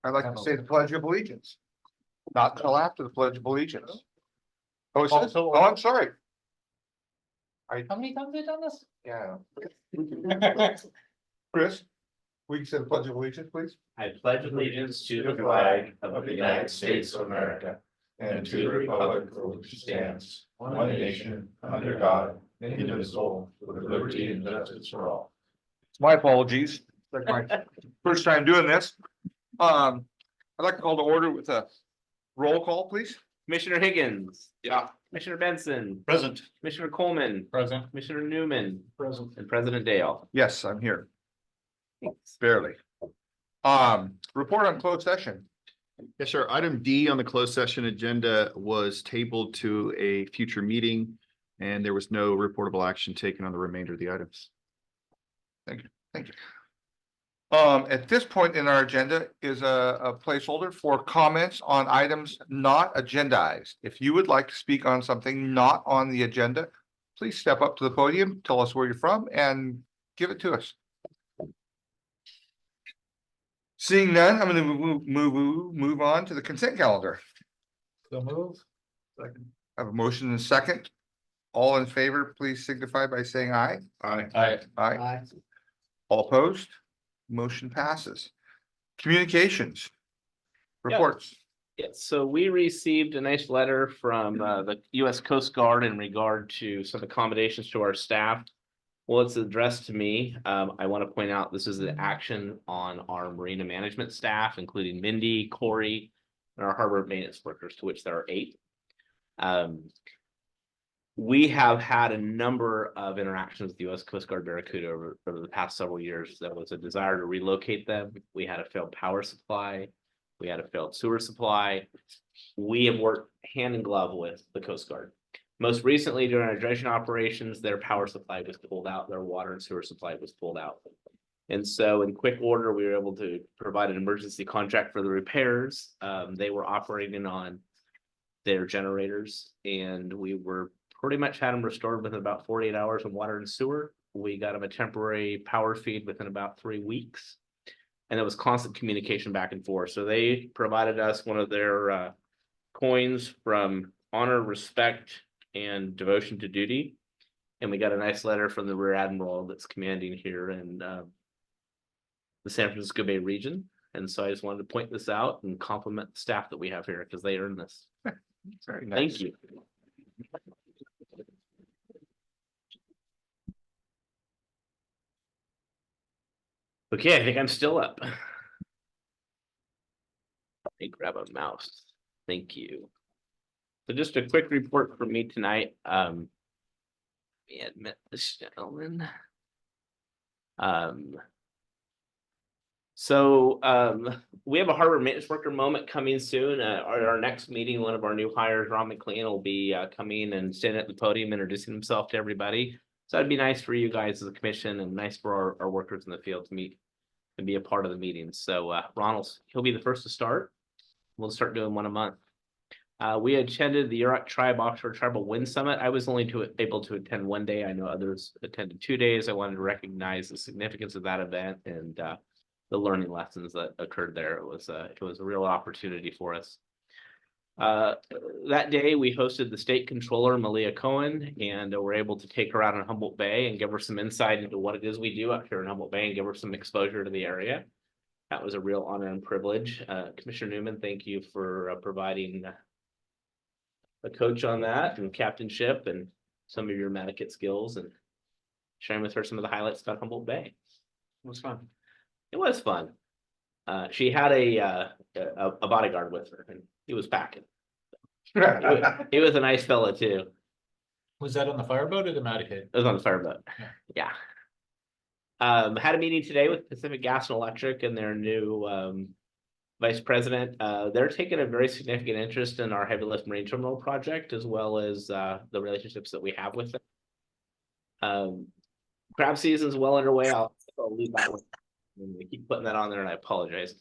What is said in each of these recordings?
I'd like to say the Pledge of Allegiance. Not until after the Pledge of Allegiance. Oh, it says, oh, I'm sorry. How many times have you done this? Yeah. Chris, we can say the Pledge of Allegiance, please. I pledge allegiance to the flag of the United States of America and to the republic for which it stands, one nation, under God, indivisible, with liberty and justice for all. My apologies. Like my first time doing this. I'd like to call to order with a roll call, please. Commissioner Higgins. Yeah. Commissioner Benson. Present. Commissioner Coleman. Present. Commissioner Newman. Present. And President Dale. Yes, I'm here. Barely. Report on closed session. Yes, sir. Item D on the closed session agenda was tabled to a future meeting, and there was no reportable action taken on the remainder of the items. Thank you. At this point in our agenda is a placeholder for comments on items not agendized. If you would like to speak on something not on the agenda, please step up to the podium, tell us where you're from, and give it to us. Seeing none, I'm going to move on to the consent calendar. So move. I have a motion and a second. All in favor, please signify by saying aye. Aye. Aye. Aye. All opposed? Motion passes. Communications. Reports. Yes, so we received a nice letter from the US Coast Guard in regard to some accommodations to our staff. Well, it's addressed to me. I want to point out this is an action on our marina management staff, including Mindy, Corey, and our harbor maintenance workers, to which there are 8. We have had a number of interactions with the US Coast Guard Barracuda over the past several years. There was a desire to relocate them. We had a failed power supply. We had a failed sewer supply. We have worked hand in glove with the Coast Guard. Most recently, during our dredging operations, their power supply was pulled out, their water and sewer supply was pulled out. And so in quick order, we were able to provide an emergency contract for the repairs. They were operating on their generators, and we were pretty much had them restored within about 48 hours of water and sewer. We got them a temporary power feed within about 3 weeks. And there was constant communication back and forth. So they provided us one of their coins from honor, respect, and devotion to duty. And we got a nice letter from the Rear Admiral that's commanding here in the San Francisco Bay region. And so I just wanted to point this out and compliment the staff that we have here because they earned this. Very nice. Thank you. Okay, I think I'm still up. Let me grab a mouse. Thank you. So just a quick report from me tonight. Let me admit this gentleman. We have a harbor maintenance worker moment coming soon. Our next meeting, one of our new hires, Ron McLean, will be coming and standing at the podium, introducing himself to everybody. So that'd be nice for you guys as a commission and nice for our workers in the field to meet and be a part of the meeting. So Ron, he'll be the first to start. We'll start doing one a month. We attended the Yurok Tribe Offshore Tribal Wind Summit. I was only able to attend one day. I know others attended 2 days. I wanted to recognize the significance of that event and the learning lessons that occurred there. It was a real opportunity for us. That day we hosted the state controller, Malia Cohen, and we're able to take her out in Humboldt Bay and give her some insight into what it is we do up here in Humboldt Bay and give her some exposure to the area. That was a real honor and privilege. Commissioner Newman, thank you for providing a coach on that and captainship and some of your Maticat skills and sharing with her some of the highlights about Humboldt Bay. It was fun. It was fun. She had a bodyguard with her and he was packing. He was a nice fella too. Was that on the fireboat or the Maticat? It was on the fireboat. Yeah. Had a meeting today with Pacific Gas and Electric and their new vice president. They're taking a very significant interest in our heavy lift marine terminal project, as well as the relationships that we have with them. Crab season is well underway. I'll leave that one. I keep putting that on there and I apologize.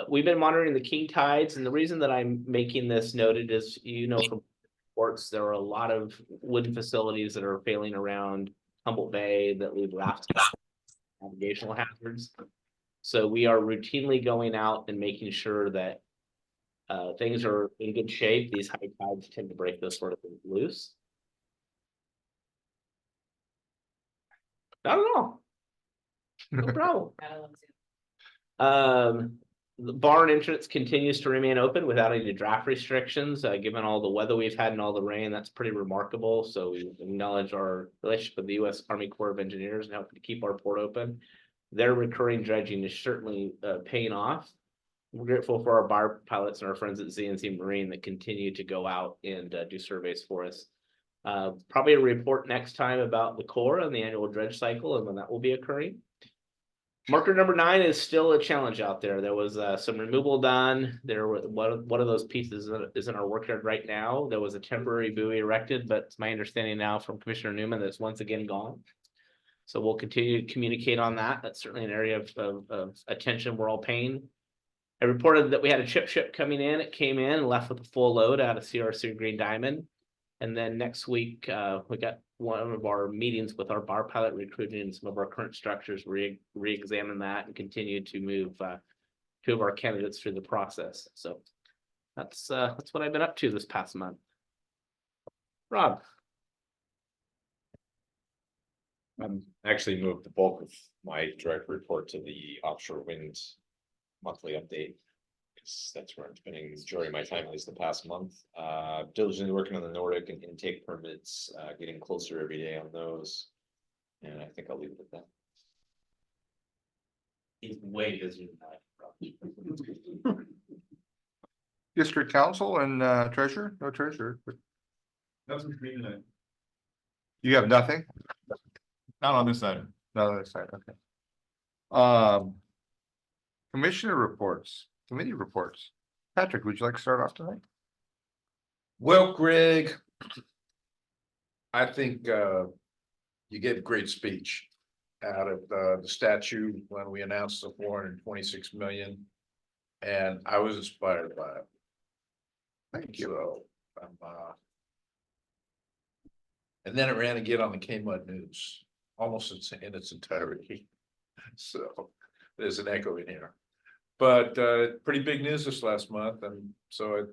We've been monitoring the king tides, and the reason that I'm making this noted is, from reports, there are a lot of wooden facilities that are failing around Humboldt Bay that leave raft navigational hazards. So we are routinely going out and making sure that things are in good shape. These high tides tend to break those sort of things loose. Not at all. No problem. The barn entrance continues to remain open without any draft restrictions, given all the weather we've had and all the rain. That's pretty remarkable. So we acknowledge our relationship with the U.S. Army Corps of Engineers and helping to keep our port open. Their recurring dredging is certainly paying off. We're grateful for our bar pilots and our friends at ZNC Marine that continue to go out and do surveys for us. Probably a report next time about the Corps and the annual dredge cycle and when that will be occurring. Marker number 9 is still a challenge out there. There was some removal done. There was one of those pieces is in our workyard right now. There was a temporary buoy erected, but it's my understanding now from Commissioner Newman that it's once again gone. So we'll continue to communicate on that. That's certainly an area of attention we're all paying. I reported that we had a chip ship coming in. It came in and left with a full load out of CRC Green Diamond. And then next week, we got one of our meetings with our bar pilot recruiting some of our current structures, re-examine that and continue to move 2 of our candidates through the process. So that's what I've been up to this past month. Rob. Actually moved the bulk of my direct report to the offshore wind monthly update. That's where I'm spending the majority of my time, at least the past month. Diligently working on the Nordic and intake permits, getting closer every day on those. And I think I'll leave it at that. He's way busier than I. District council and treasurer, no treasurer. But Nothing for me tonight. you have nothing? Not on this side. Not on this side, okay. Commissioner reports, committee reports. Patrick, would you like to start off tonight? Well, Greg, I think you gave a great speech out of the statue when we announced the 426 million. And I was inspired by it. Thank you. So, and then it ran again on the K-Mud News, almost in its entirety. So there's an echo in here. But pretty big news this last month, and so it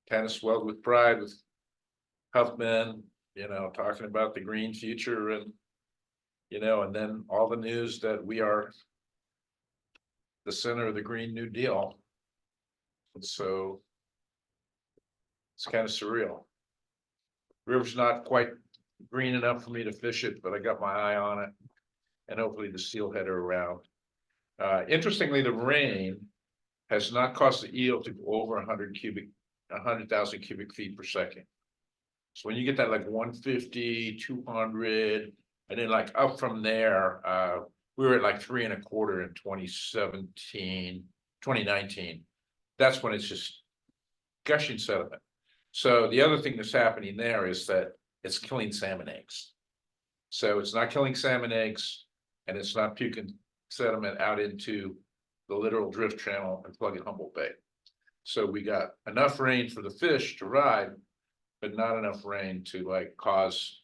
kind of swelled with pride with Huffman, talking about the green future and, and then all the news that we are the center of the Green New Deal. And so it's kind of surreal. River's not quite green enough for me to fish it, but I got my eye on it. And hopefully the steelhead are around. Interestingly, the rain has not caused the eel to go over 100,000 cubic feet per second. So when you get that like 150, 200, and then like up from there, we were at like 3.25 in 2019. That's when it's just gushing sediment. So the other thing that's happening there is that it's killing salmon eggs. So it's not killing salmon eggs and it's not puking sediment out into the littoral drift channel and plug in Humboldt Bay. So we got enough rain for the fish to ride, but not enough rain to like cause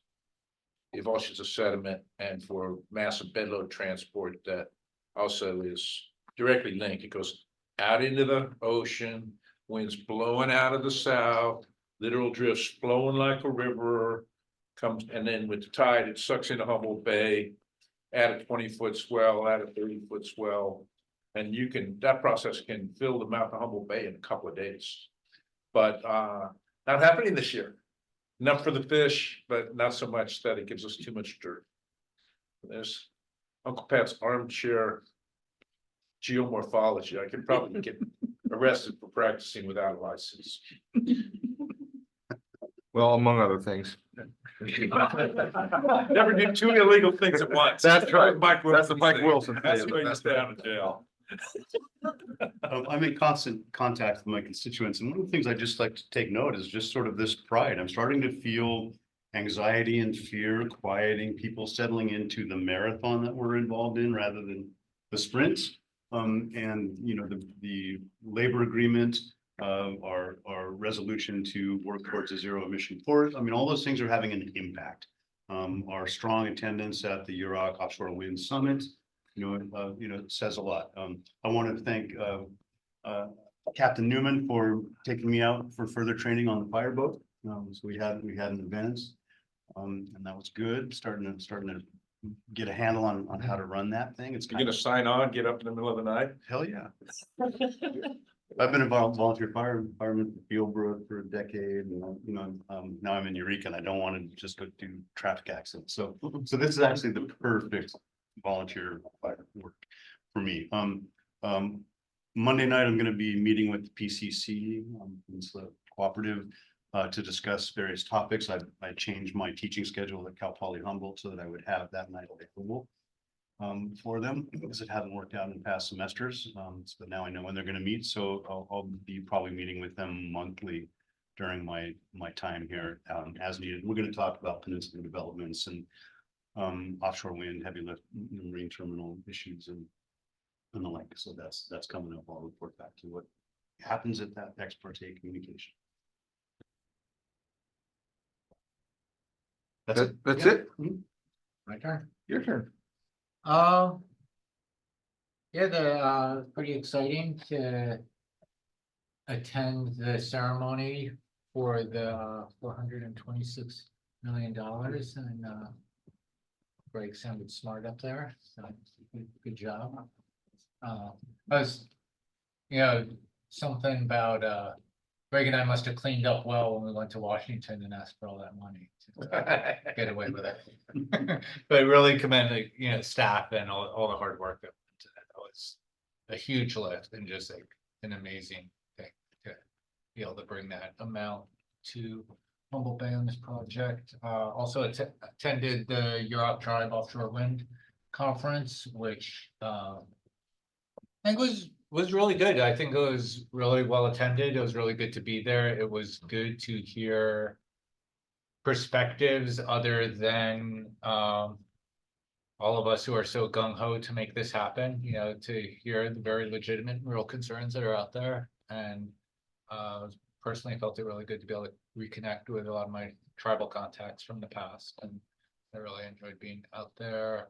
evulsions of sediment and for massive bedload transport that also is directly linked. It goes out into the ocean, winds blowing out of the south, littoral drifts flowing like a river, comes, and then with the tide, it sucks into Humboldt Bay, add a 20-foot swell, add a 30-foot swell, and that process can fill the mouth of Humboldt Bay in a couple of days. But not happening this year. Enough for the fish, but not so much that it gives us too much dirt. There's Uncle Pat's armchair geomorphology. I could probably get arrested for practicing without a license. Well, among other things. Never do 2 illegal things at once. That's right. Mike That's the Mike thing. Wilson thing. That's why you stay out of jail. I'm in constant contact with my constituents, and one of the things I just like to take note is just sort of this pride. I'm starting to feel anxiety and fear quieting, people settling into the marathon that we're involved in rather than the sprint. And the labor agreement, our resolution to work towards a zero emission port. I mean, all those things are having an impact. Our strong attendance at the UROC Offshore Wind Summit It says a lot. I want to thank, Captain Newman for taking me out for further training on the fireboat. So we had an event. And that was good, starting to get a handle on how to run that thing. It's You're kind gonna of, sign on, get up in the middle of the night? hell yeah. I've been a volunteer fireman for Fieldbrook for a decade, and now I'm in Eureka, and I don't want to just go do traffic accidents. So this is actually the perfect volunteer fire work for me. Monday night, I'm gonna be meeting with the PCC, it's the cooperative, to discuss various topics. I changed my teaching schedule at Cal Poly Humboldt so that I would have that night available for them, because it hadn't worked out in past semesters. But now I know when they're gonna meet, so I'll be probably meeting with them monthly during my time here, as needed. We're gonna talk about peninsula developments and offshore wind, heavy lift, marine terminal issues and the like. So that's coming up. I'll report back to what happens at that ex parte communication. That's Yeah. it? My turn. Your turn. Yeah, pretty exciting to attend the ceremony for the $426 million, and Greg sounded smart up there, so good job. I was, something about Greg and I must have cleaned up well when we went to Washington and asked for all that money to get away with it. But really commend the staff and all the hard work that went into that. That was a huge lift and just like an amazing thing to be able to bring that amount to Humboldt Bay on this project. Also attended the Europe Tribe Offshore Wind Conference, which I think was really good. I think it was really well attended. It was really good to be there. It was good to hear perspectives other than all of us who are so gung-ho to make this happen, to hear the very legitimate real concerns that are out there. And personally felt it really good to be able to reconnect with a lot of my tribal contacts from the past, and I really enjoyed being out there.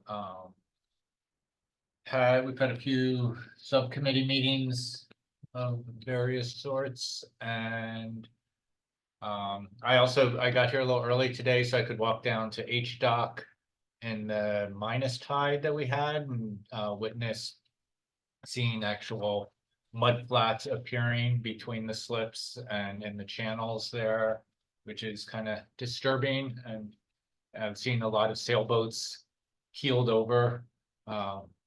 We've had a few subcommittee meetings of various sorts, and I got here a little early today so I could walk down to H-Dock in the minus tide that we had and witness seeing actual mud flats appearing between the slips and in the channels there, which is kind of disturbing. And I've seen a lot of sailboats keeled over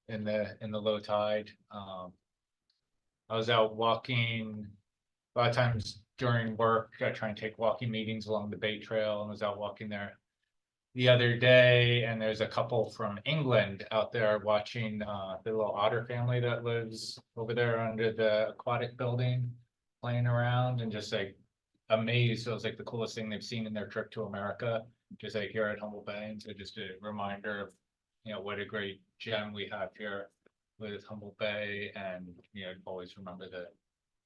in the low tide. I was out walking a lot of times during work. I try and take walking meetings along the Bay Trail, and was out walking there the other day, and there's a couple from England out there watching the little otter family that lives over there under the aquatic building, playing around, and just like amazed. So it was like the coolest thing they've seen in their trip to America, just like here at Humboldt Bay. And so just a reminder of what a great gem we have here with Humboldt Bay, and always remember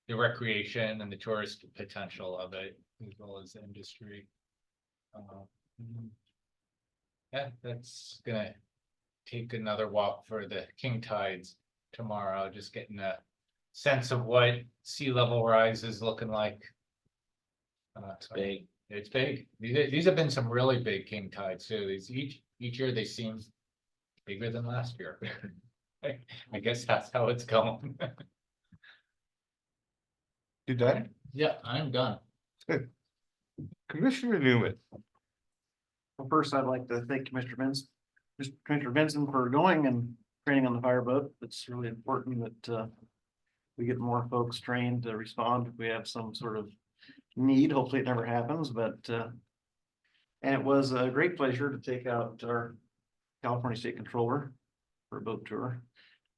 the recreation and the tourist potential of it, as well as the industry. Yeah, that's gonna take another walk for the king tides tomorrow, just getting a sense of what sea level rise is looking like. It's big. It's big. These have been some really big king tides too. Each year they seem bigger than last year. I guess that's how it's going. You done? Yeah, I'm done. Commissioner Newman. Well, first, I'd like to thank Commissioner Benson for going and training on the fireboat. It's really important that we get more folks trained to respond if we have some sort of need. Hopefully it never happens, but and it was a great pleasure to take out our California State Controller for a boat tour.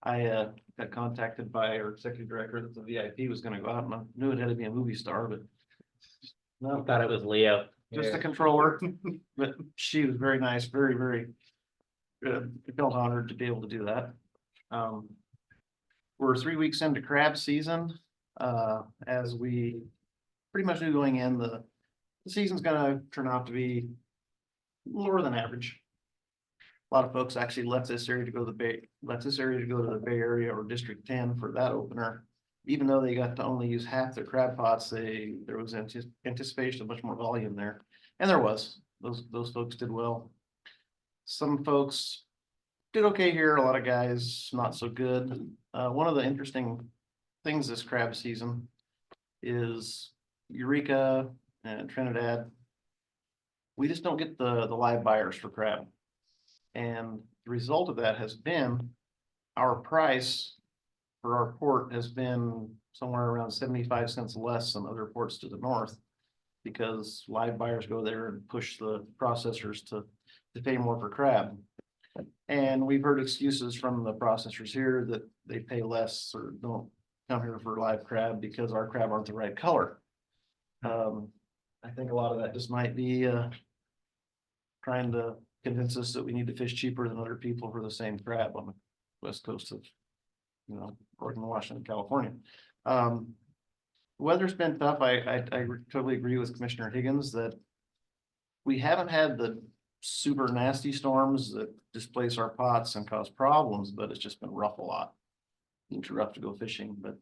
I got contacted by our executive director that the VIP was going to go out, and I knew it had to be a movie star, but no, Thought it was Leo. just the controller. But she was very nice, very, very felt honored to be able to do that. We're 3 weeks into crab season. As we pretty much knew going in, the season's gonna turn out to be lower than average. A lot of folks actually left this area to go to the Bay Area or District 10 for that opener. Even though they got to only use half their crab pots, there was anticipation of much more volume there. And there was, those folks did well. Some folks did okay here, a lot of guys not so good. One of the interesting things this crab season is Eureka and Trinidad. We just don't get the live buyers for crab. And the result of that has been our price for our port has been somewhere around 75 cents less than other ports to the north. Because live buyers go there and push the processors to pay more for crab. And we've heard excuses from the processors here that they pay less or don't come here for live crab because our crab aren't the right color. I think a lot of that just might be trying to convince us that we need to fish cheaper than other people for the same crab on the west coast of, Oregon, Washington, California. Weather's been tough. I totally agree with Commissioner Higgins that we haven't had the super nasty storms that displace our pots and cause problems, but it's just been rough a lot. It's rough to go fishing, but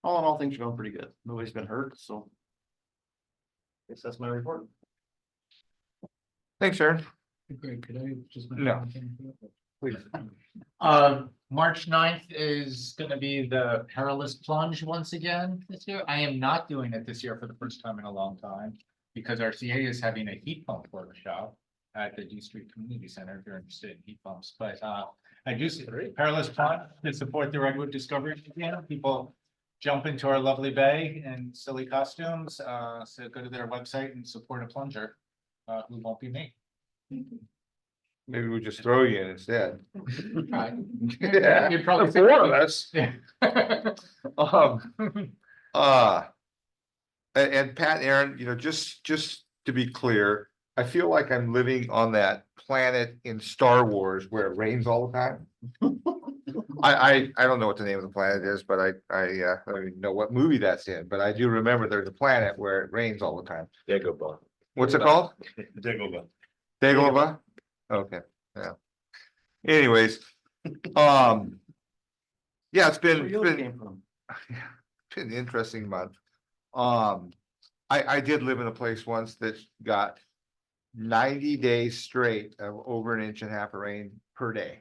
all in all, things are going pretty good. Nobody's been hurt, so I guess that's my report. Thanks, Aaron. Greg, could I just? No. Please. March 9th is gonna be the perilous plunge once again this year. I am not doing it this year for the first time in a long time. Because our CA is having a heat pump workshop at the D Street Community Center, if you're interested in heat pumps, but I do see perilous plunge to support the Redwood Discovery Museum. People jump into our lovely bay in silly costumes, so go to their website and support a plunger, who won't be me. Maybe we just throw you in instead. Right. Yeah, You'd probably the four of us. Yeah. And Pat and Aaron, just to be clear, I feel like I'm living on that planet in Star Wars where it rains all the time. I don't know what the name of the planet is, but I don't even know what movie that's in, but I do remember there's a planet where it rains all the time. Dagobah. What's it called? Dagobah. Dagobah? Okay, yeah. Anyways, yeah, it's Where you came from? been an interesting month. I did live in a place once that got 90 days straight of over 1.5 inches of rain per day.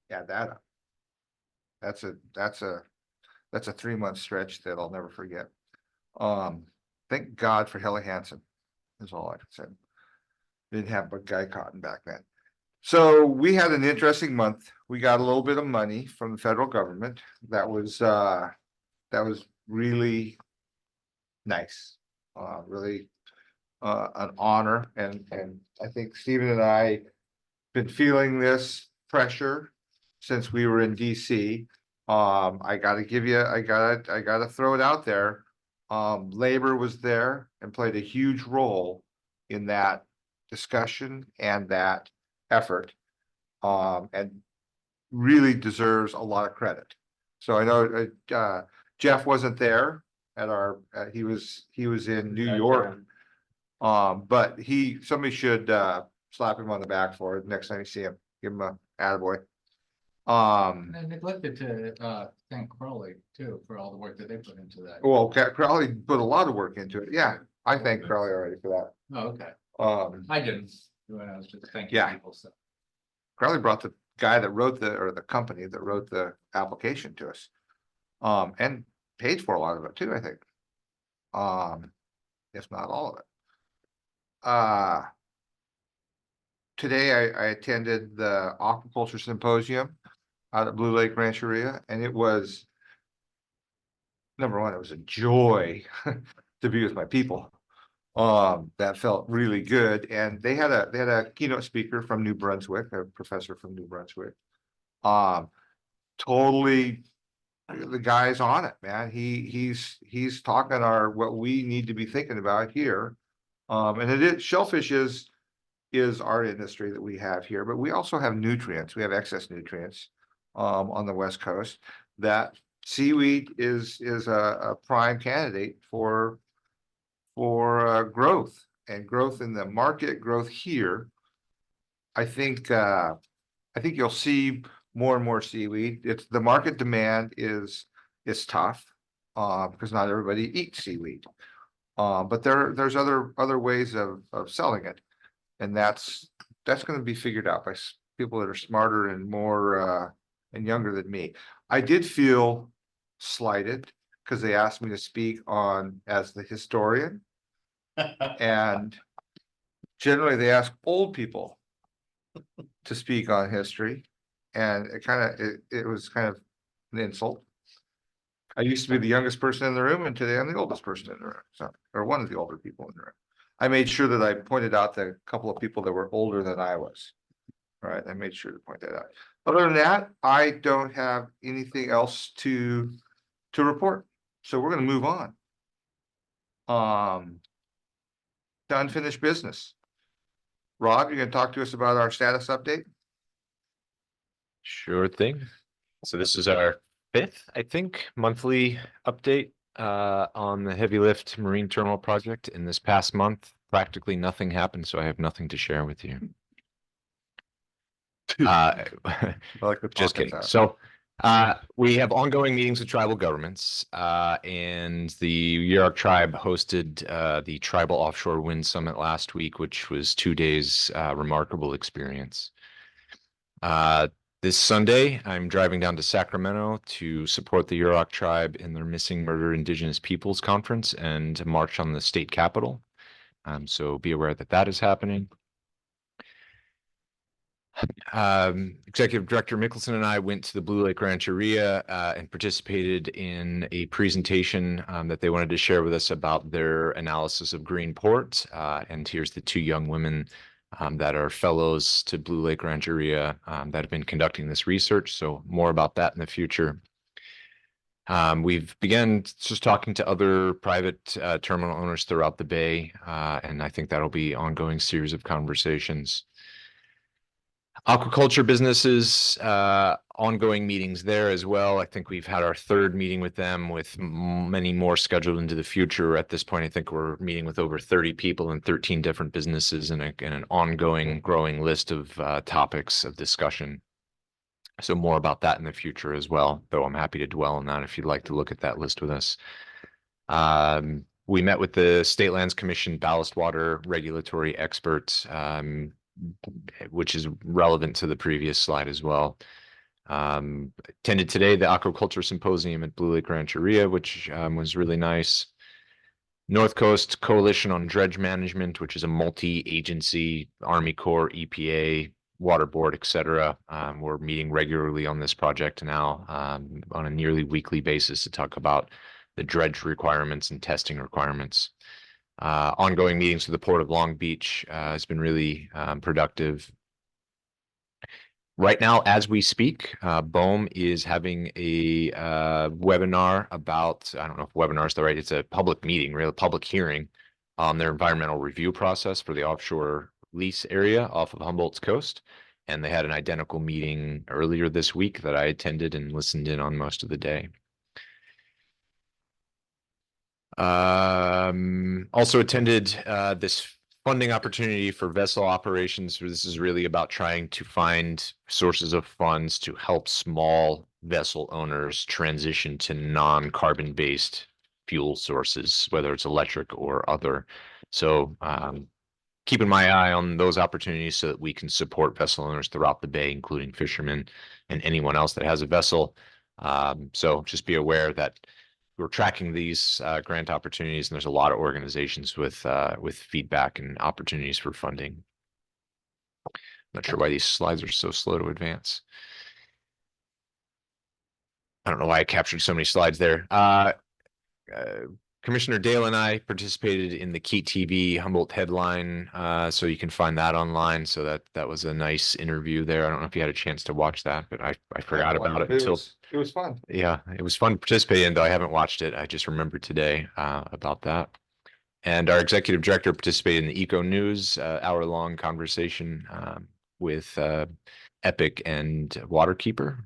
Yeah, that's a 3-month stretch that I'll never forget. Thank God for Helly Hansen is all I can say. Didn't have a guy cotton back then. So we had an interesting month. We got a little bit of money from the federal government. That was really nice. Really an honor. And I think Stephen and I been feeling this pressure since we were in DC. I gotta throw it out there. Labor was there and played a huge role in that discussion and that effort. And really deserves a lot of credit. So I know Jeff wasn't there at our, he was in New York. But somebody should slap him on the back for it next time you see him, give him a attaboy. And I neglected to thank Crowley too for all the work that they put into that. Well, Crowley put a lot of work into it. Yeah, I thank Crowley already for that. Oh, okay. Um, I didn't. I was just thanking Yeah. people, so. Crowley brought the guy that wrote the company that wrote the application to us. And paid for a lot of it too, I think. If not all of it. Today I attended the aquaculture symposium out at Blue Lake Rancheria, and it was, number one, it was a joy to be with my people. That felt really good, and they had a keynote speaker from New Brunswick, a professor from New Brunswick. Totally, the guy's on it, man. He's talking what we need to be thinking about here. And shellfish is our industry that we have here, but we also have nutrients. We have excess nutrients on the West Coast. That seaweed is a prime candidate for growth, and growth in the market, growth here. I think you'll see more and more seaweed. It's the market demand is tough. Because not everybody eats seaweed. But there's other ways of selling it. And that's gonna be figured out by people that are smarter and more and younger than me. I did feel slighted because they asked me to speak on as the historian. And generally they ask old people to speak on history. And it was kind of an insult. I used to be the youngest person in the room and today I'm the oldest person in the room, so, or one of the older people in the room. I made sure that I pointed out the couple of people that were older than I was. All right, I made sure to point that out. Other than that, I don't have anything else to report, so we're gonna move on. To unfinished business. Rob, you're gonna talk to us about our status update? Sure thing. So this is our fifth, I think, monthly update on the heavy lift marine terminal project. In this past month, practically nothing happened, so I have nothing to share with you. I like the Just pockets kidding. out. So we have ongoing meetings with tribal governments, and the Yurok tribe hosted the Tribal Offshore Wind Summit last week, which was 2 days remarkable experience. This Sunday, I'm driving down to Sacramento to support the Yurok tribe in their Missing Murdered Indigenous Peoples Conference and to march on the state capitol. So be aware that that is happening. Executive Director Mickelson and I went to the Blue Lake Rancheria and participated in a presentation that they wanted to share with us about their analysis of Green Port. And here's the two young women that are fellows to Blue Lake Rancheria that have been conducting this research. So more about that in the future. We've begun just talking to other private terminal owners throughout the Bay, and I think that'll be ongoing series of conversations. Aquaculture businesses, ongoing meetings there as well. I think we've had our third meeting with them with many more scheduled into the future. At this point, I think we're meeting with over 30 people in 13 different businesses and an ongoing growing list of topics of discussion. So more about that in the future as well, though I'm happy to dwell on that if you'd like to look at that list with us. We met with the State Lands Commission ballast water regulatory experts, which is relevant to the previous slide as well. Attended today the Aquaculture Symposium at Blue Lake Rancheria, which was really nice. North Coast Coalition on Dredge Management, which is a multi-agency, Army Corps, EPA, Water Board, etc. We're meeting regularly on this project now on a nearly weekly basis to talk about the dredge requirements and testing requirements. Ongoing meetings with the Port of Long Beach has been really productive. Right now, as we speak, BOEM is having a webinar about, I don't know if webinar is the right, it's a public meeting, really public hearing on their environmental review process for the offshore lease area off of Humboldt's coast. And they had an identical meeting earlier this week that I attended and listened in on most of the day. Also attended this funding opportunity for vessel operations. This is really about trying to find sources of funds to help small vessel owners transition to non-carbon based fuel sources, whether it's electric or other. So keeping my eye on those opportunities so that we can support vessel owners throughout the Bay, including fishermen and anyone else that has a vessel. So just be aware that we're tracking these grant opportunities, and there's a lot of organizations with feedback and opportunities for funding. Not sure why these slides are so slow to advance. I don't know why I captured so many slides there. Commissioner Dale and I participated in the Keat TV Humboldt headline, so you can find that online. So that was a nice interview there. I don't know if you had a chance to watch that, but I forgot about it until It was fun. yeah, it was fun to participate in, though I haven't watched it. I just remembered today about that. And our executive director participated in the Eco News hour-long conversation with Epic and Waterkeeper.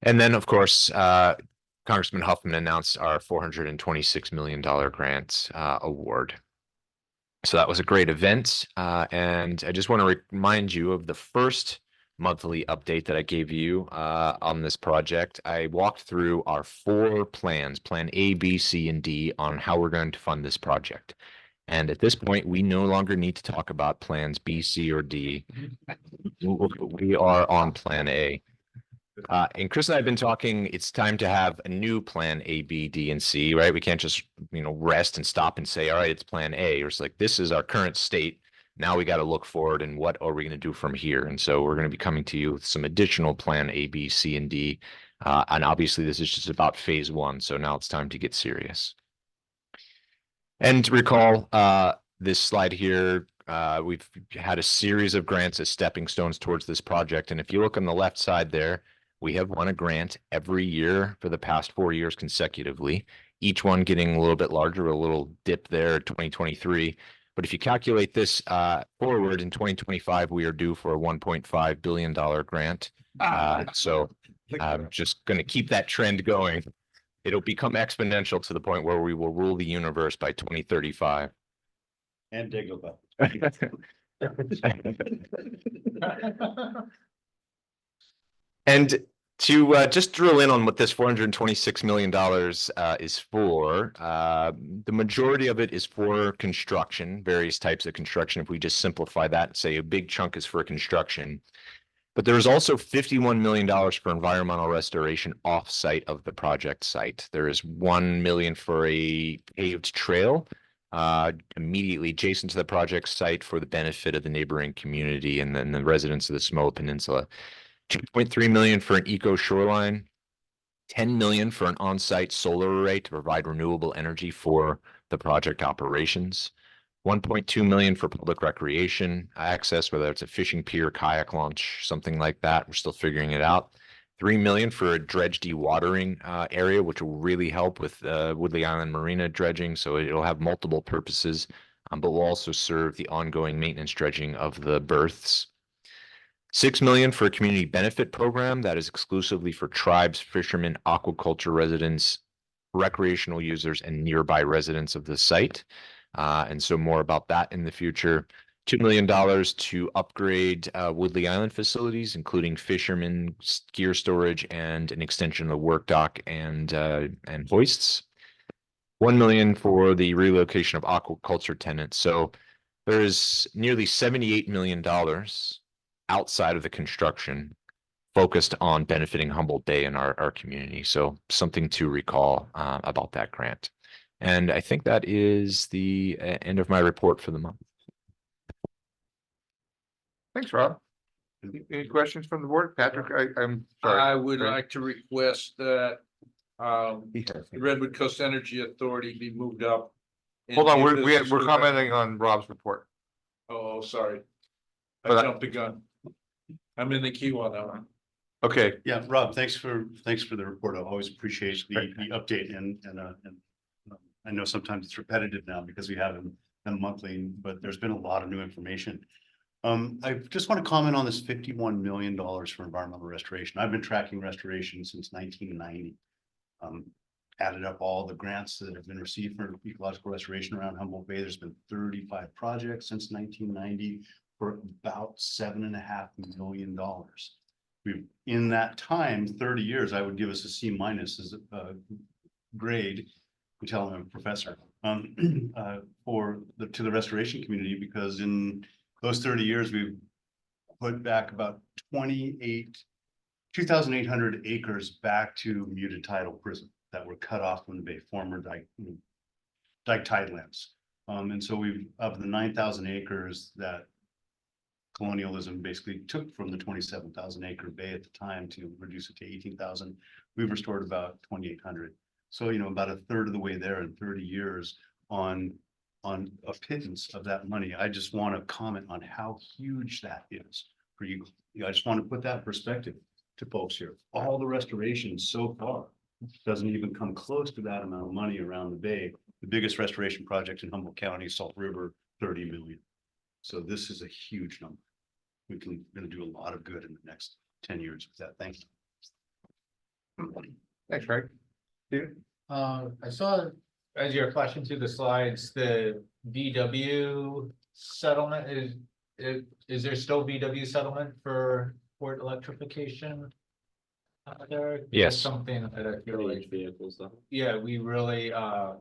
And then, of course, Congressman Huffman announced our $426 million grant award. So that was a great event. And I just want to remind you of the first monthly update that I gave you on this project. I walked through our 4 plans, plan A, B, C, and D, on how we're going to fund this project. And at this point, we no longer need to talk about plans B, C, or D. We are on plan A. And Chris and I have been talking, it's time to have a new plan A, B, D, and C, right? We can't just, rest and stop and say, all right, it's plan A. Or it's like, this is our current state. Now we got to look forward and what are we going to do from here? And so we're going to be coming to you with some additional plan A, B, C, and D. And obviously this is just about phase 1. So now it's time to get serious. And recall this slide here, we've had a series of grants as stepping stones towards this project. And if you look on the left side there, we have won a grant every year for the past 4 years consecutively, each one getting a little bit larger, a little dip there, 2023. But if you calculate this forward in 2025, we are due for a $1.5 billion grant. So I'm just going to keep that trend going. It'll become exponential to the point where we will rule the universe by 2035. And Dagobah. And to just drill in on what this $426 million is for, the majority of it is for construction, various types of construction. If we just simplify that and say a big chunk is for construction. But there is also $51 million for environmental restoration off-site of the project site. There is $1 million for a paved trail immediately adjacent to the project site for the benefit of the neighboring community and then the residents of the Samoa Peninsula. 2.3 million for an eco shoreline, 10 million for an on-site solar array to provide renewable energy for the project operations, 1.2 million for public recreation access, whether it's a fishing pier, kayak launch, something like that. We're still figuring it out. 3 million for a dredge dewatering area, which will really help with Woodley Island Marina dredging. So it'll have multiple purposes, but will also serve the ongoing maintenance dredging of the berths. 6 million for a community benefit program that is exclusively for tribes, fishermen, aquaculture residents, recreational users, and nearby residents of the site. And so more about that in the future. $2 million to upgrade Woodley Island facilities, including fishermen, gear storage, and an extension of the work dock and hoists. 1 million for the relocation of aquaculture tenants. So there is nearly $78 million outside of the construction focused on benefiting Humboldt Bay and our community. So something to recall about that grant. And I think that is the end of my report for the month. Thanks, Rob. Any questions from the board? Patrick, I'm sorry. I would Sorry. like to request that the Redwood Coast Energy Authority be moved up. Hold on, into we're business commenting on Rob's report. Oh, sorry. But I jumped the gun. I'm in the queue on that one. Okay, Yeah, Rob, thanks for the report. I always appreciate the update and I know sometimes it's repetitive now because we have them monthly, but there's been a lot of new information. I just want to comment on this $51 million for environmental restoration. I've been tracking restoration since 1990. Added up all the grants that have been received for ecological restoration around Humboldt Bay. There's been 35 projects since 1990 for about $7.5 million. We've, in that time, 30 years, I would give us a C- as a grade. We tell them I'm a professor to the restoration community, because in those 30 years, we've put back about 2,800 acres back to muted tidal prison that were cut off from the bay, former dike tidelands. And so we've, of the 9,000 acres that colonialism basically took from the 27,000 acre bay at the time to reduce it to 18,000, we've restored about 2,800. So, about a third of the way there in 30 years on a pittance of that money. I just want to comment on how huge that is for you. I just want to put that in perspective to folks here. All the restorations so far doesn't even come close to that amount of money around the bay. The biggest restoration project in Humboldt County, Salt River, 30 million. So this is a huge number. We're going to do a lot of good in the next 10 years with that. Thank you. thanks, Greg. Steven? I saw as you're flashing through the slides, the VW settlement is there still VW settlement for port electrification? There? Yes. That's something that I feel like, Vehicles though. yeah, we really, that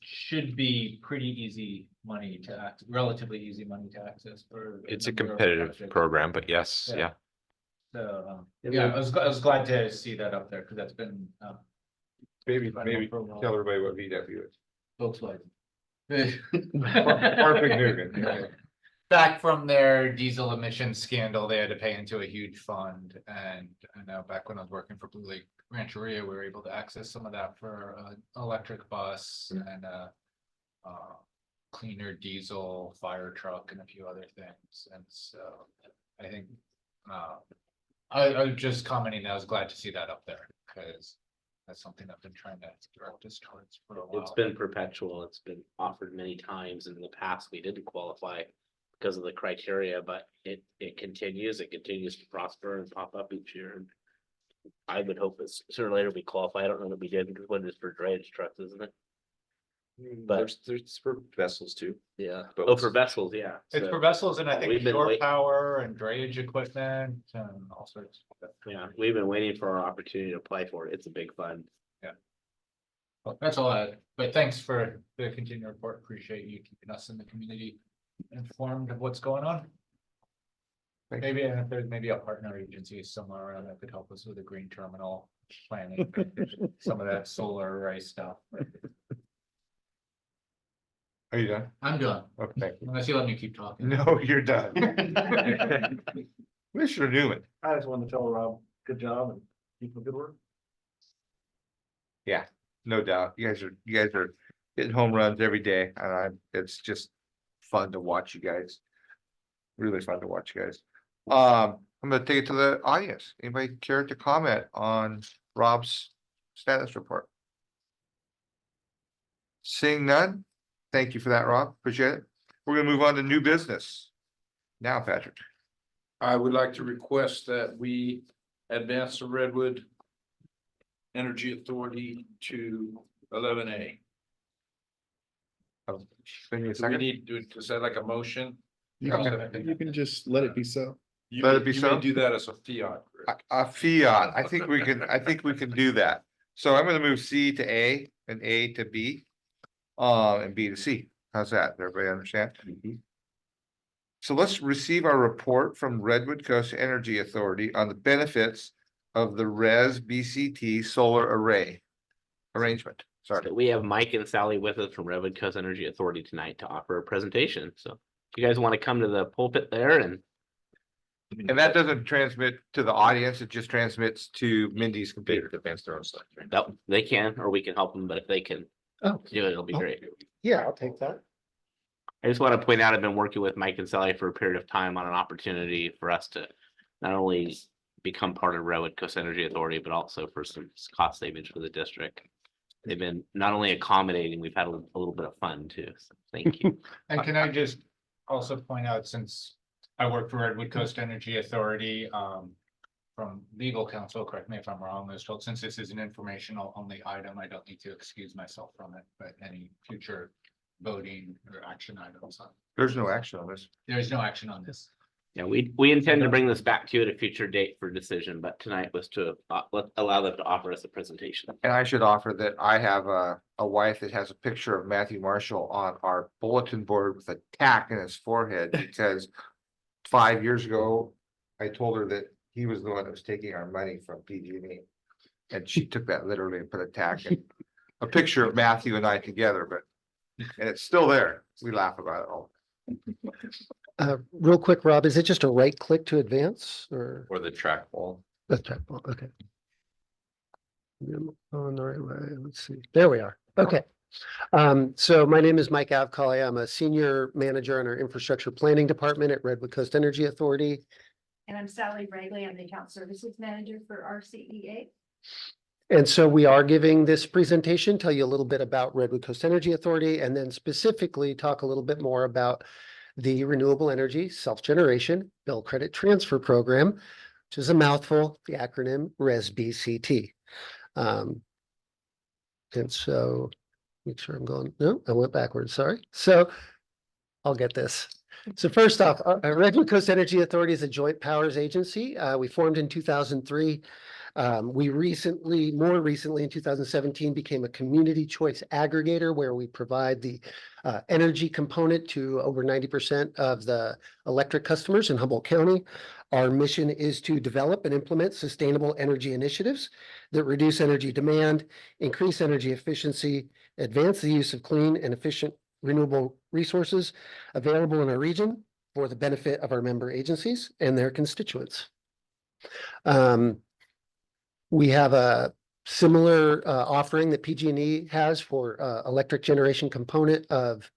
should be pretty easy money to relatively easy money to access for. It's a number of competitive projects. program, but yes, Yeah. yeah. So, Yeah, yeah, I was glad to see that up there, because that's been, Maybe Right, maybe no problem. tell everybody what VW is. Volkswagen. Martha Nugent, yeah. Back from their diesel emission scandal, they had to pay into a huge fund, and I know back when I was working for Blue Lake Rancheria, we were able to access some of that for an electric bus and a cleaner diesel fire truck and a few other things, and so I think I was just commenting, I was glad to see that up there, because that's something I've been trying to direct us towards for a while. It's been perpetual. It's been offered many times. In the past, we didn't qualify because of the criteria, but it continues to prosper and pop up each year. And I would hope it's sooner or later we qualify. I don't know that we did, because when it's for drayage trucks, isn't it? But There's for vessels too. yeah, Boats. oh, for vessels, yeah. It's So, for vessels and I think We've been shore wait- power and drayage equipment and all sorts of stuff. yeah, we've been waiting for our opportunity to apply for it. It's a big fund. Well, that's all I had, but thanks for the continued report. Appreciate you keeping us in the community informed of what's going on. Thank Maybe if there's maybe a partner agency somewhere around that could help us with the green terminal planning, some of that solar array stuff. Are you done? I'm done, Okay. unless you let me keep talking. No, you're done. Commissioner Newman. I just wanted to tell Rob, good job and keep up the good work. No doubt. You guys are hitting home runs every day, and it's just fun to watch you guys. Really fun to watch you guys. I'm gonna take it to the audience. Anybody care to comment on Rob's status report? Seeing none, thank you for that, Rob. Appreciate it. We're gonna move on to new business. Now, Patrick. I would like to request that we advance the Redwood Energy Authority to 11A. Give me a Do we second. need to, is that like a motion? You can just let it be so. You Let may- it be you so? may do that as a fiat. Chris. A fiat. I think we can do that. So I'm gonna move C to A and A to B. And B to C. How's that? Everybody understand? So let's receive our report from Redwood Coast Energy Authority on the benefits of the RES BCT solar array arrangement. Sorry. So we have Mike and Sally with us from Redwood Coast Energy Authority tonight to offer a presentation. So if you guys want to come to the pulpit there and And that doesn't transmit to the audience, it just transmits to Mindy's computer. Advance their own stuff. that, they can, or we can help them, but if they can Oh, do it, it'll be great. yeah, I'll take that. I just want to point out, I've been working with Mike and Sally for a period of time on an opportunity for us to not only become part of Redwood Coast Energy Authority, but also for some cost savings for the district. They've been not only accommodating, we've had a little bit of fun too. So thank you. And can I just also point out, since I work for Redwood Coast Energy Authority, from legal counsel, correct me if I'm wrong, I was told, since this is an informational only item, I don't need to excuse myself from it, but any future voting or action items on, There's no action on this. there's no action on this. Yeah, we intend to bring this back to you at a future date for decision, but tonight was to allow them to offer us a presentation. And I should offer that I have a wife that has a picture of Matthew Marshall on our bulletin board with a tack in his forehead because 5 years ago, I told her that he was the one that was taking our money from PG&E. And she took that literally and put a tack in a picture of Matthew and I together, and it's still there. We laugh about it all. Real quick, Rob, is it just a right click to advance or? Or the trackball. That's trackball, okay. On the right way, let's see. There we are. Okay. So my name is Mike Avcali. I'm a senior manager in our infrastructure planning department at Redwood Coast Energy Authority. And I'm Sally Bragley. I'm the account services manager for RCEA. And so we are giving this presentation, tell you a little bit about Redwood Coast Energy Authority, and then specifically talk a little bit more about the Renewable Energy Self-Generation Bill Credit Transfer Program, which is a mouthful, the acronym RES BCT. And so, make sure I'm going, no, I went backwards, sorry. So I'll get this. So first off, Redwood Coast Energy Authority is a joint powers agency. We formed in 2003. We more recently in 2017, became a community choice aggregator where we provide the energy component to over 90% of the electric customers in Humboldt County. Our mission is to develop and implement sustainable energy initiatives that reduce energy demand, increase energy efficiency, advance the use of clean and efficient renewable resources available in our region for the benefit of our member agencies and their constituents. We have a similar offering that PG&E has for electric generation component of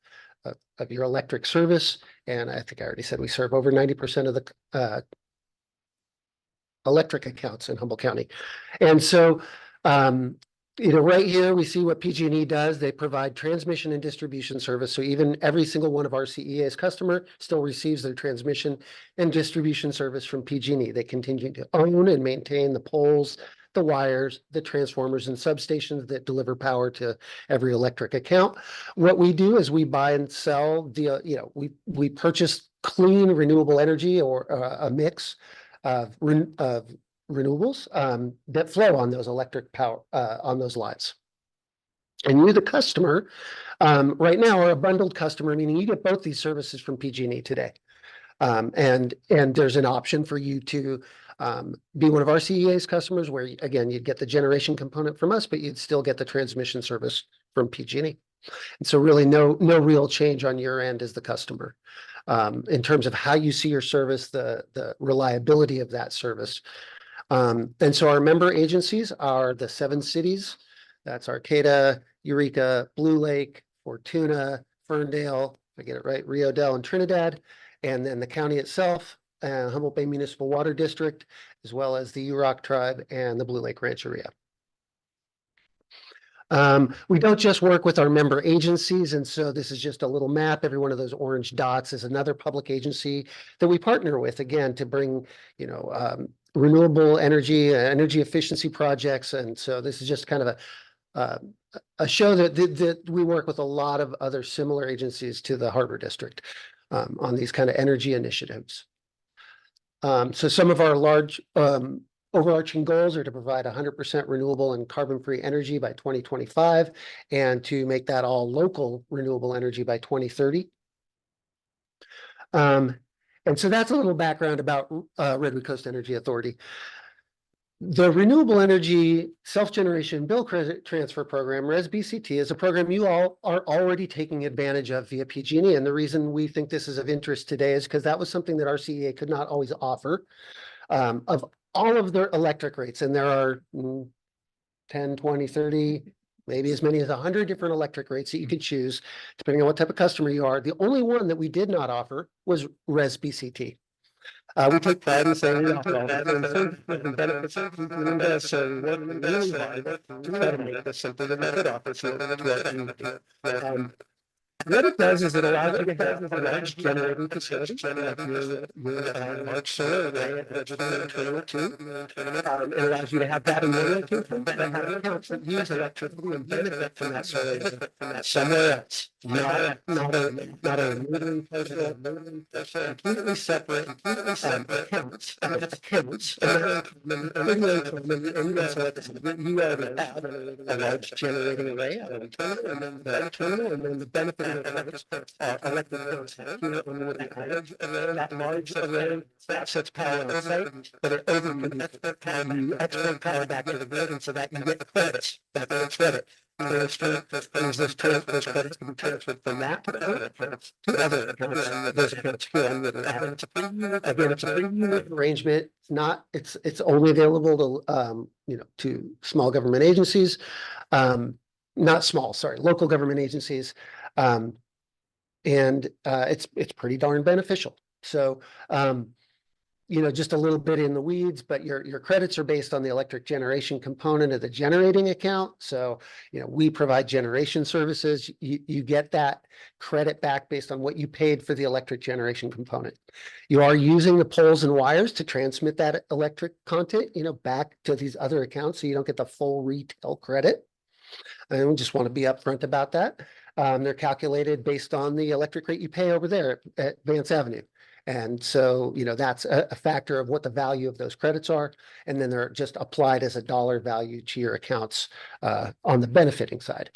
your electric service. And I think I already said we serve over 90% of the electric accounts in Humboldt County. And so, right here, we see what PG&E does. They provide transmission and distribution service. So even every single one of our CEA's customer still receives their transmission and distribution service from PG&E. They continue to own and maintain the poles, the wires, the transformers and substations that deliver power to every electric account. What we do is we buy and sell we purchase clean renewable energy or a mix of renewables that flow on those electric power on those lines. And you, the customer, right now are a bundled customer, meaning you get both these services from PG&E today. And there's an option for you to be one of our CEA's customers where, again, you'd get the generation component from us, but you'd still get the transmission service from PG&E. And so really no real change on your end as the customer in terms of how you see your service, the reliability of that service. And so our member agencies are the 7 cities. That's Arcata, Eureka, Blue Lake, Fortuna, Ferndale, if I get it right, Rio Dell and Trinidad. And then the county itself, Humboldt Bay Municipal Water District, as well as the Yurok Tribe and the Blue Lake Rancheria. We don't just work with our member agencies, and so this is just a little map. Every one of those orange dots is another public agency that we partner with, again, to bring, renewable energy, energy efficiency projects. And so this is just kind of a show that we work with a lot of other similar agencies to the Harbor District on these kind of energy initiatives. So some of our large overarching goals are to provide 100% renewable and carbon-free energy by 2025 and to make that all local renewable energy by 2030. And so that's a little background about Redwood Coast Energy Authority. The Renewable Energy Self-Generation Bill Credit Transfer Program, RESBCT, is a program you all are already taking advantage of via PG&E. And the reason we think this is of interest today is because that was something that our CEA could not always offer. Of all of their electric rates, and there are 10, 20, 30, maybe as many as 100 different electric rates that you could choose, depending on what type of customer you are. The only one that we did not offer was RESBCT. We take pride in saying we offer all that and benefits, and so what we really hard to try to make this something that we could offer to our community. What it does is it allows you to have a large generating facility, like your large solar array at Tournament 2. It allows you to have that in one location, but have accounts that use electricity and benefit from that solar somewhere else. Not a metering person, completely separate accounts. And also, like I said, you already have a large generating array out of the terminal, and then the benefit electric bills that large array assets power on site, but it overproduces. You export power back to the grid, and so that you get credits. That's credit. Those credits can be transferred from that to other accounts. Those accounts here. Again, it's a pretty unique arrangement. It's only available to small government agencies. Local government agencies. And it's pretty darn beneficial. So, just a little bit in the weeds, but your credits are based on the electric generation component of the generating account. So, we provide generation services. You get that credit back based on what you paid for the electric generation component. You are using the poles and wires to transmit that electric content, back to these other accounts. So you don't get the full retail credit. And we just want to be upfront about that. They're calculated based on the electric rate you pay over there at Vance Avenue. And so, you know, that's a factor of what the value of those credits are. And then they're just applied as a dollar value to your accounts on the benefiting side.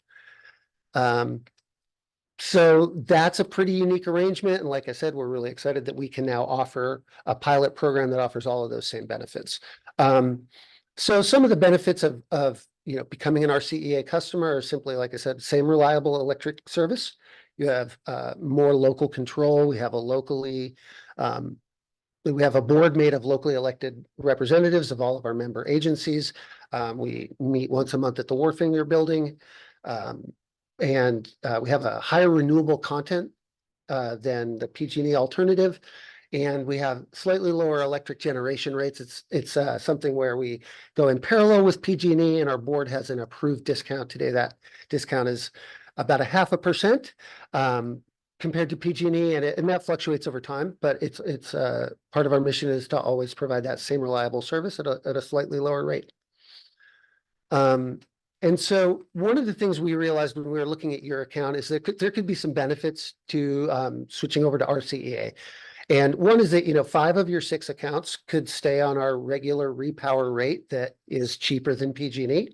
So that's a pretty unique arrangement. And like I said, we're really excited that we can now offer a pilot program that offers all of those same benefits. So some of the benefits of becoming an RCEA customer are simply, like I said, same reliable electric service. You have more local control. We have a board made of locally elected representatives of all of our member agencies. We meet once a month at the Warfinger building. And we have a higher renewable content than the PG&E alternative. And we have slightly lower electric generation rates. It's something where we go in parallel with PG&E, and our board has an approved discount today. That discount is about 0.5% compared to PG&E, and that fluctuates over time. But it's part of our mission is to always provide that same reliable service at a slightly lower rate. And so one of the things we realized when we were looking at your account is that there could be some benefits to switching over to RCEA. And one is that, 5 of your 6 accounts could stay on our regular repower rate that is cheaper than PG&E.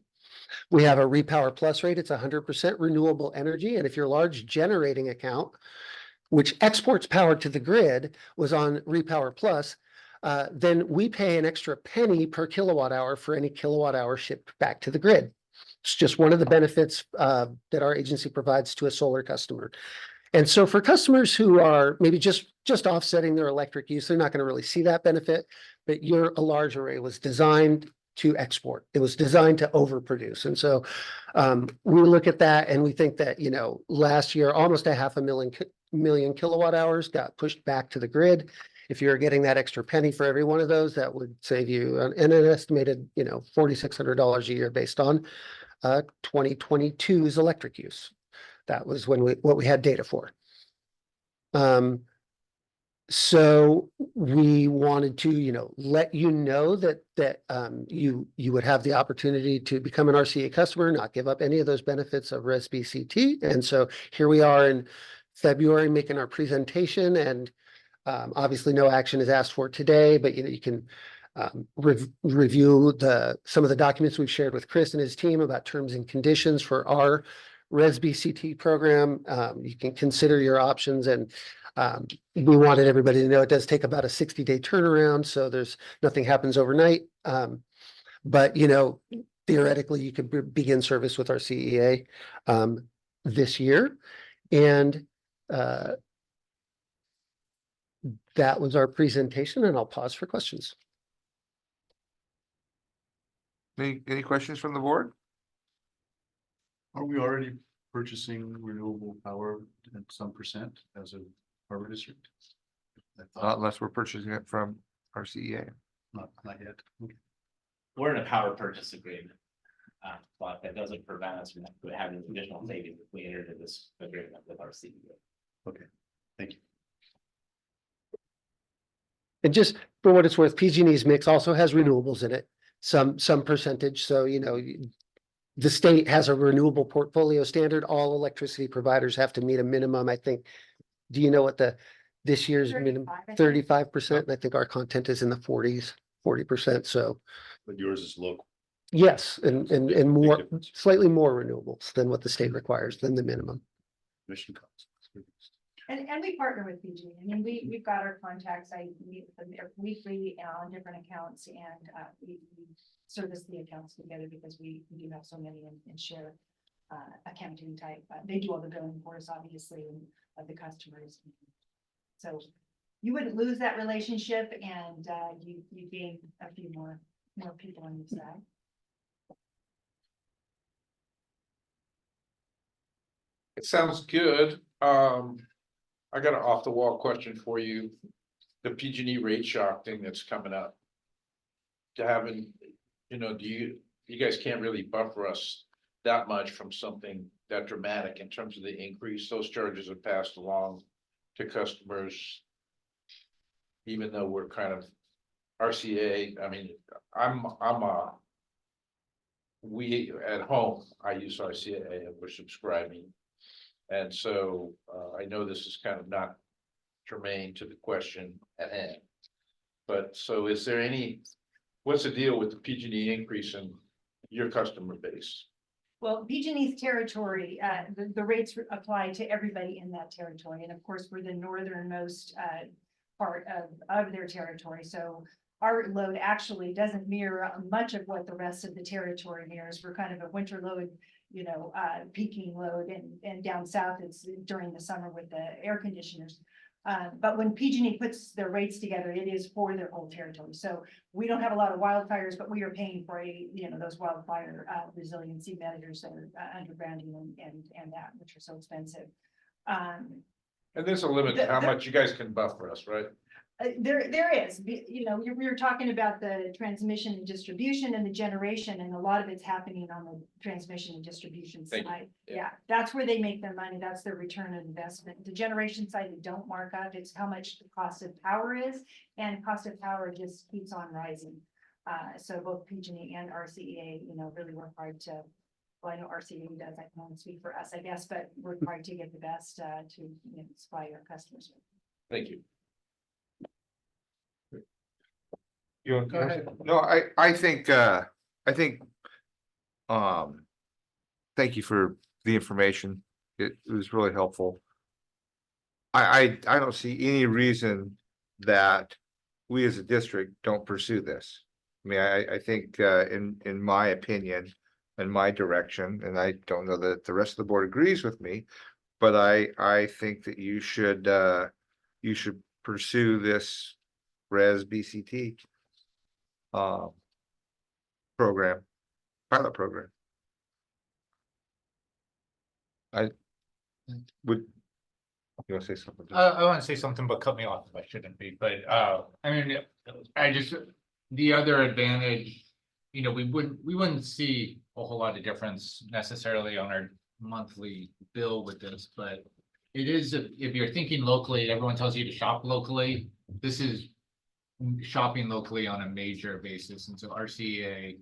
We have a Repower Plus rate. It's 100% renewable energy. And if your large generating account, which exports power to the grid, was on Repower Plus, then we pay an extra penny per kilowatt hour for any kilowatt hour shipped back to the grid. It's just one of the benefits that our agency provides to a solar customer. And so for customers who are maybe just offsetting their electric use, they're not going to really see that benefit. But a large array was designed to export. It was designed to overproduce. And so we look at that and we think that, last year, almost 500,000 kilowatt hours got pushed back to the grid. If you're getting that extra penny for every one of those, that would save you an estimated, $4,600 a year based on 2022's electric use. That was what we had data for. So we wanted to, let you know that you would have the opportunity to become an RCA customer, not give up any of those benefits of RES-BCT. And so here we are in February making our presentation, and obviously no action is asked for today, but you can review some of the documents we've shared with Chris and his team about terms and conditions for our RES-BCT program. You can consider your options, and we wanted everybody to know it does take about a 60-day turnaround, so nothing happens overnight. But theoretically, you could begin service with our CEA this year, and that was our presentation, and I'll pause for questions. Any questions from the board? Are we already purchasing renewable power at some percent as a harbor district? Not unless we're purchasing it from RCEA. Not yet. Okay. We're in a power purchase agreement. But that doesn't prevent us from having additional savings if we enter into this agreement with our CEO. Okay, thank you. And just for what it's worth, PG&E's mix also has renewables in it, some percentage. So, the state has a renewable portfolio standard. All electricity providers have to meet a minimum, I think. Do you know what this year's minimum? 35%. And I think our content is in the 40%. So But yours is local. yes, and Big more, difference. slightly more renewables than what the state requires, than the minimum. Mission costs. And we partner with PG. I mean, we've got our contacts. I meet with them weekly on different accounts, and we service the accounts together because we do have so many and share accounting type. They do all the billing for us, obviously, and of the customers. So you wouldn't lose that relationship, and you gain a few more people on your side. It sounds good. I got an off the wall question for you. The PG&E rate shock thing that's coming up. Do you guys can't really buffer us that much from something that dramatic in terms of the increase? Those charges are passed along to customers. Even though we're kind of RCA, I mean, I'm we at home, I use RCA and we're subscribing. And so I know this is kind of not germane to the question at hand. But so is there what's the deal with the PG&E increase in your customer base? Well, PG&E's territory, the rates apply to everybody in that territory. And of course, we're the northernmost part of their territory. So our load actually doesn't mirror much of what the rest of the territory mirrors. We're kind of a winter load, peaking load, and down south it's during the summer with the air conditioners. But when PG&E puts their rates together, it is for their whole territory. So we don't have a lot of wildfires, but we are paying for those wildfire resiliency measures that are undergrounding and that, which are so expensive. And there's a limit to how much you guys can buffer us, right? There is, we were talking about the transmission and distribution and the generation, and a lot of it's happening on the transmission and distribution Thank you. side. Yeah. Yeah, that's where they make their money. That's their return on investment. The generation side, they don't mark up. It's how much the cost of power is, and cost of power just keeps on rising. So both PG&E and RCEA, really work hard to. Well, I know RCEA does. I can only speak for us, I guess, but work hard to get the best to supply our customers with. Thank you. You want- Go ahead. No, I think, thank you for the information. It was really helpful. I don't see any reason that we as a district don't pursue this. I mean, I think, in my opinion, and my direction, and I don't know that the rest of the board agrees with me, but I think that you should pursue this res BCT program, pilot program. I would, you want to say something? I want to say something, but cut me off if I shouldn't be, but, the other advantage, we wouldn't see a whole lot of difference necessarily on our monthly bill with this, but it is, if you're thinking locally, everyone tells you to shop locally, this is shopping locally on a major basis. And so RCEA,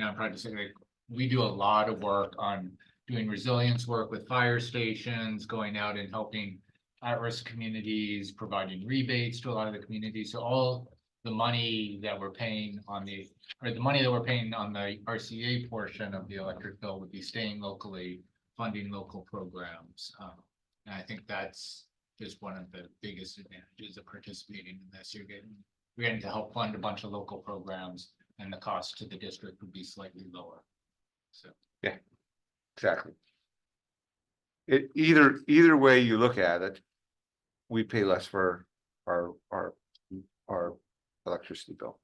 I'm proud to say, like, we do a lot of work on doing resilience work with fire stations, going out and helping at-risk communities, providing rebates to a lot of the communities. So all the money that we're paying on the RCEA portion of the electric bill would be staying locally, funding local programs. And I think that's just one of the biggest advantages of participating in this. You're getting to help fund a bunch of local programs, and the cost to the district would be slightly lower. So. Yeah, exactly. Either way you look at it, we pay less for our electricity bill.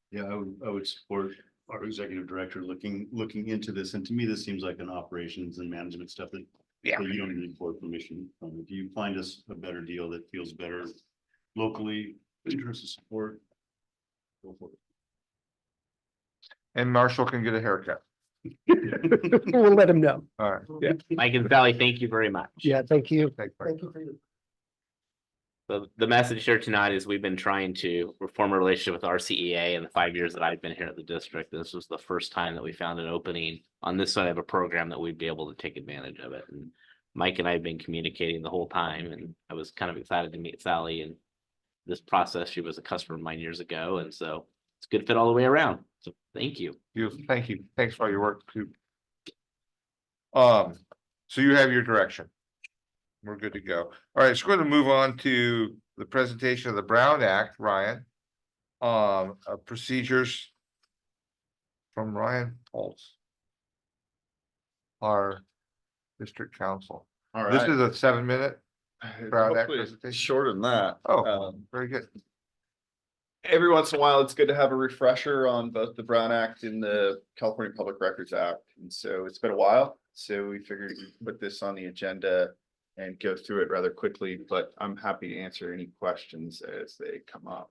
Yeah, I would support our executive director looking into this. And to me, this seems like an operations and management stuff that Yeah. you don't need board permission. If you find us a better deal that feels better locally, in terms of support, go for it. And Marshall can get a haircut. We'll let him know. All right. Yeah. Mike and Sally, thank you very much. Yeah, thank you. Thanks, Mike. Thank you for your. The message here tonight is we've been trying to reform a relationship with RCEA in the 5 years that I've been here at the district. This was the first time that we found an opening on this side of a program that we'd be able to take advantage of it. And Mike and I have been communicating the whole time, and I was kind of excited to meet Sally in this process. She was a customer of mine years ago, and so it's a good fit all the way around. So thank you. Thank you. Thanks for all your work too. So you have your direction. We're good to go. All right, so we're going to move on to the presentation of the Brown Act, Ryan. Procedures from Ryan Pulse, our district council. All This right. is a 7-minute Brown Act Hopefully it's presentation. shorter than that. Oh, very good. Every once in a while, it's good to have a refresher on both the Brown Act and the California Public Records Act. And so it's been a while, so we figured we'd put this on the agenda and go through it rather quickly, but I'm happy to answer any questions as they come up.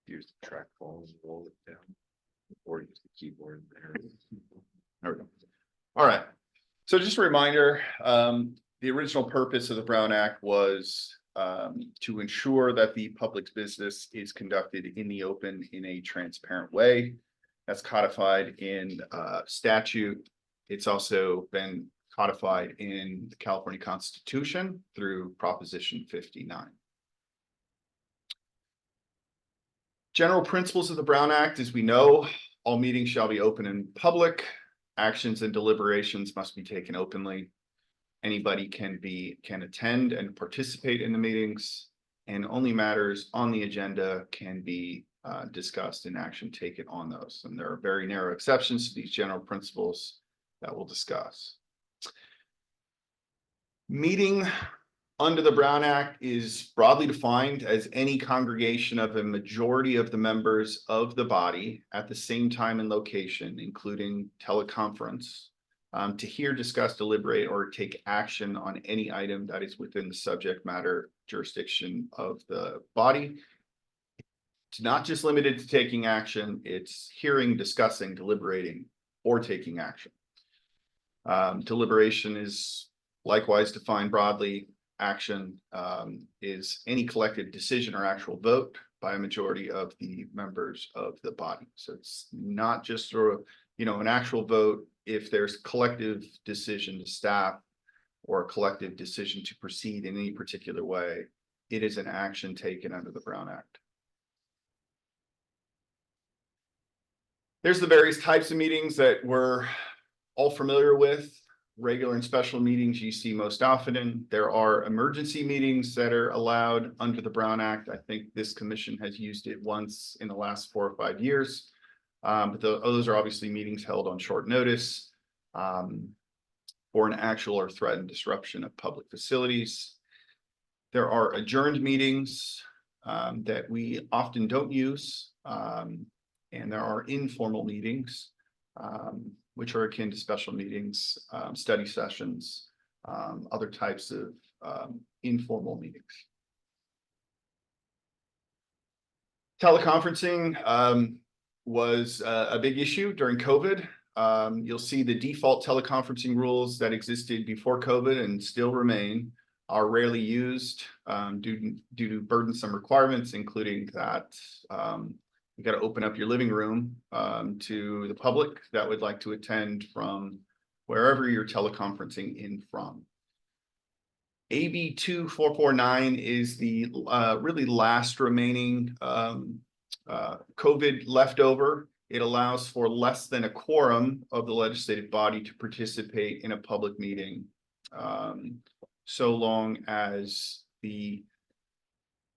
Use the trackball and roll it down, or use the keyboard there. There we go. All right, so just a reminder, the original purpose of the Brown Act was to ensure that the public's business is conducted in the open in a transparent way. That's codified in statute. It's also been codified in the California Constitution through Proposition 59. General principles of the Brown Act, as we know, all meetings shall be open and public. Actions and deliberations must be taken openly. Anybody can attend and participate in the meetings, and only matters on the agenda can be discussed and action taken on those. And there are very narrow exceptions to these general principles that we'll discuss. Meeting under the Brown Act is broadly defined as any congregation of a majority of the members of the body at the same time and location, including teleconference, to hear, discuss, deliberate, or take action on any item that is within the subject matter jurisdiction of the body. It's not just limited to taking action, it's hearing, discussing, deliberating, or taking action. Deliberation is likewise defined broadly. Action is any collective decision or actual vote by a majority of the members of the body. So it's not just sort of, an actual vote if there's collective decision to staff or a collective decision to proceed in any particular way. It is an action taken under the Brown Act. There's the various types of meetings that we're all familiar with. Regular and special meetings you see most often in. There are emergency meetings that are allowed under the Brown Act. I think this commission has used it once in the last 4 or 5 years. But those are obviously meetings held on short notice for an actual or threatened disruption of public facilities. There are adjourned meetings that we often don't use. And there are informal meetings, which are akin to special meetings, study sessions, other types of informal meetings. Teleconferencing was a big issue during COVID. You'll see the default teleconferencing rules that existed before COVID and still remain are rarely used due to burdensome requirements, including that you got to open up your living room to the public that would like to attend from wherever you're teleconferencing in from. AB 2449 is the really last remaining COVID leftover. It allows for less than a quorum of the legislative body to participate in a public meeting, so long as the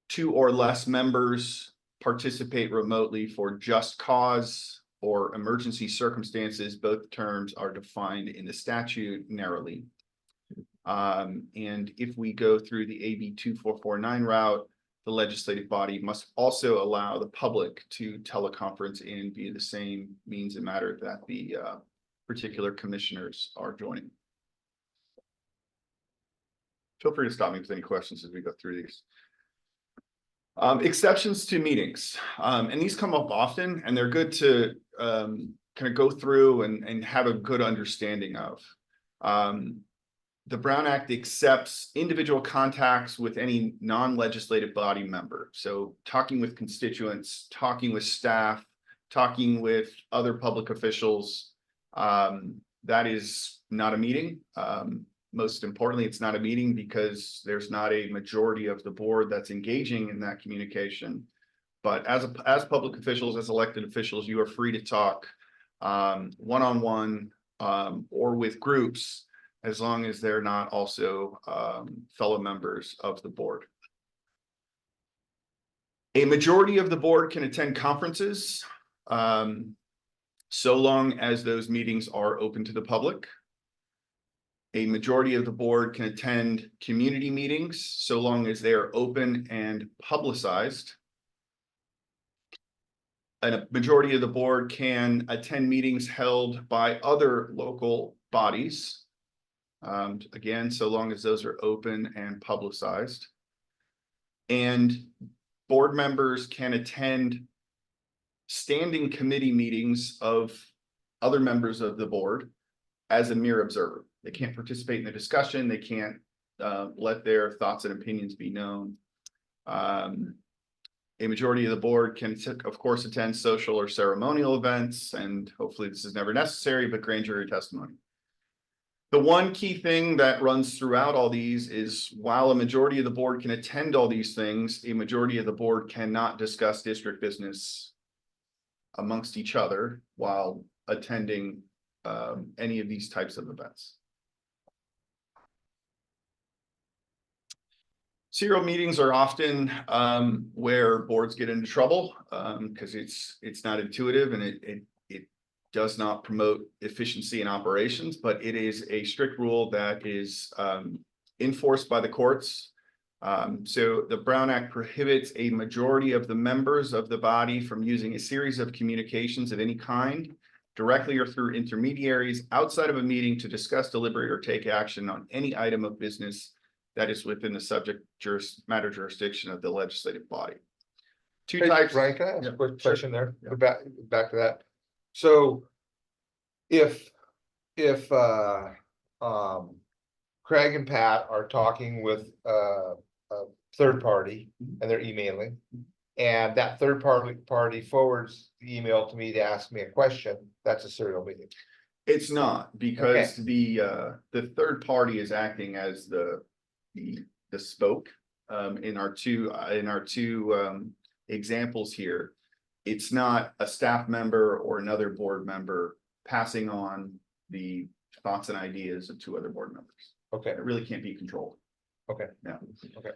2 or less members participate remotely for just cause or emergency circumstances. Both terms are defined in the statute narrowly. And if we go through the AB 2449 route, the legislative body must also allow the public to teleconference in via the same means and matter that the particular commissioners are joining. Feel free to stop me with any questions as we go through these. Exceptions to meetings, and these come up often, and they're good to kind of go through and have a good understanding of. The Brown Act accepts individual contacts with any non-legislative body member. So talking with constituents, talking with staff, talking with other public officials, that is not a meeting. Most importantly, it's not a meeting because there's not a majority of the board that's engaging in that communication. But as public officials, as elected officials, you are free to talk one-on-one or with groups, as long as they're not also fellow members of the board. A majority of the board can attend conferences, so long as those meetings are open to the public. A majority of the board can attend community meetings, so long as they are open and publicized. And a majority of the board can attend meetings held by other local bodies. Again, so long as those are open and publicized. And board members can attend standing committee meetings of other members of the board as a mere observer. They can't participate in the discussion. They can't let their thoughts and opinions be known. A majority of the board can, of course, attend social or ceremonial events, and hopefully this is never necessary, but grand jury testimony. The one key thing that runs throughout all these is while a majority of the board can attend all these things, a majority of the board cannot discuss district business amongst each other while attending any of these types of events. Serial meetings are often where boards get into trouble because it's not intuitive and it does not promote efficiency in operations, but it is a strict rule that is enforced by the courts. So the Brown Act prohibits a majority of the members of the body from using a series of communications of any kind, directly or through intermediaries outside of a meeting to discuss, deliberate, or take action on any item of business that is within the subject matter jurisdiction of the legislative body. Two Hey, types. Ryan, can I ask Yeah, a quick sure. question there? Yeah. Back to that. So if Craig and Pat are talking with a third party and they're emailing, and that third party forwards the email to me to ask me a question, that's a serial meeting. It's not, because the third party is acting as the spoke in our two examples here. It's not a staff member or another board member passing on the thoughts and ideas of two other board members. Okay, It really can't be controlled. okay, Yeah. okay.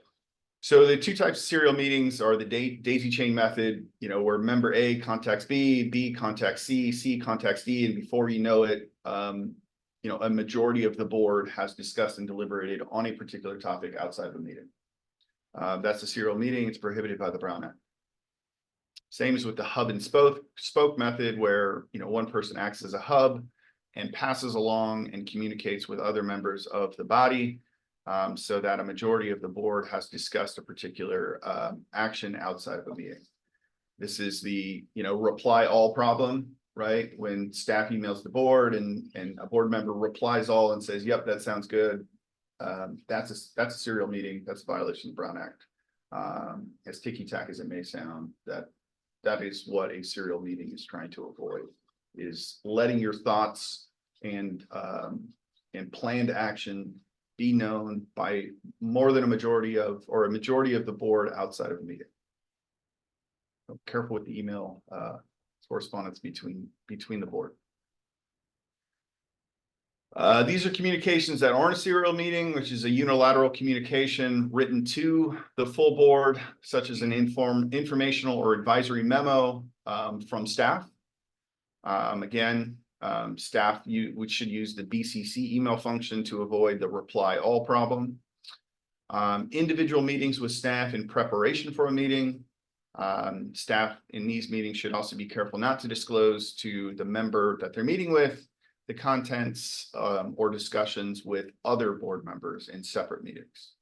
So the two types of serial meetings are the daisy chain method, where member A contacts B, B contacts C, C contacts D, and before you know it, a majority of the board has discussed and deliberated on a particular topic outside of a meeting. That's a serial meeting. It's prohibited by the Brown Act. Same as with the hub and spoke method, where one person acts as a hub and passes along and communicates with other members of the body, so that a majority of the board has discussed a particular action outside of a meeting. This is the reply all problem, right? When staff emails the board and a board member replies all and says, "Yep, that sounds good." That's a serial meeting. That's a violation of the Brown Act. As ticky-tack as it may sound, that is what a serial meeting is trying to avoid, is letting your thoughts and planned action be known by more than a majority of the board outside of a meeting. So careful with the email correspondence between the board. These are communications that aren't a serial meeting, which is a unilateral communication written to the full board, such as an informational or advisory memo from staff. Staff which should use the BCC email function to avoid the reply all problem. Individual meetings with staff in preparation for a meeting. Staff in these meetings should also be careful not to disclose to the member that they're meeting with the contents or discussions with other board members in separate meetings.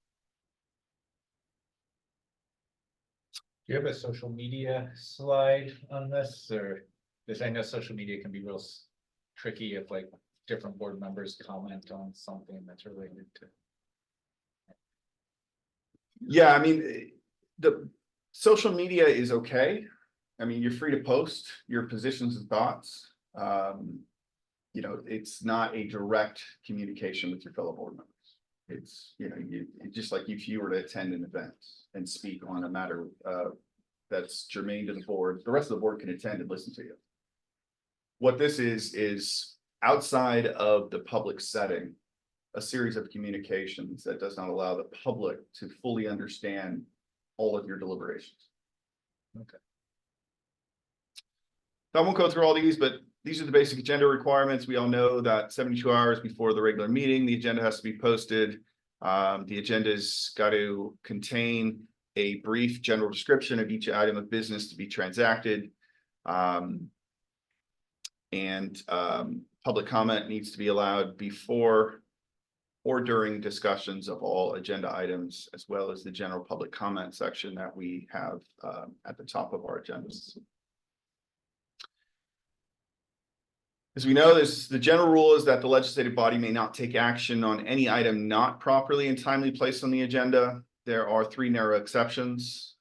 Do you have a social media slide on this, or because I know social media can be real tricky if like different board members comment on something that's related to. Yeah, I mean, the social media is okay. I mean, you're free to post your positions and thoughts. It's not a direct communication with your fellow board members. It's, it's just like if you were to attend an event and speak on a matter that's germane to the board, the rest of the board can attend and listen to you. What this is outside of the public setting, a series of communications that does not allow the public to fully understand all of your deliberations. Okay. I won't go through all these, but these are the basic agenda requirements. We all know that 72 hours before the regular meeting, the agenda has to be posted. The agenda's got to contain a brief general description of each item of business to be transacted. Public comment needs to be allowed before or during discussions of all agenda items, as well as the general public comment section that we have at the top of our agendas. As we know, the general rule is that the legislative body may not take action on any item not properly and timely placed on the agenda. There are 3 narrow exceptions.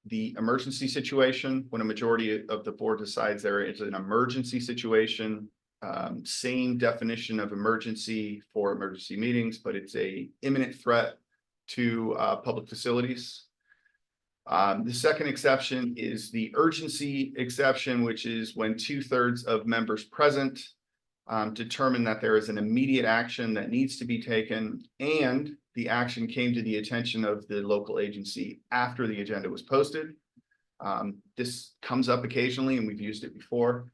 the emergency situation, when a majority of the board decides there is an emergency situation. Same definition of emergency for emergency meetings, but it's a imminent threat to public facilities. The second exception is the urgency exception, which is when 2/3 of members present determine that there is an immediate action that needs to be taken, and the action came to the attention of the local agency after the agenda was posted. This comes up occasionally, and we've used it before.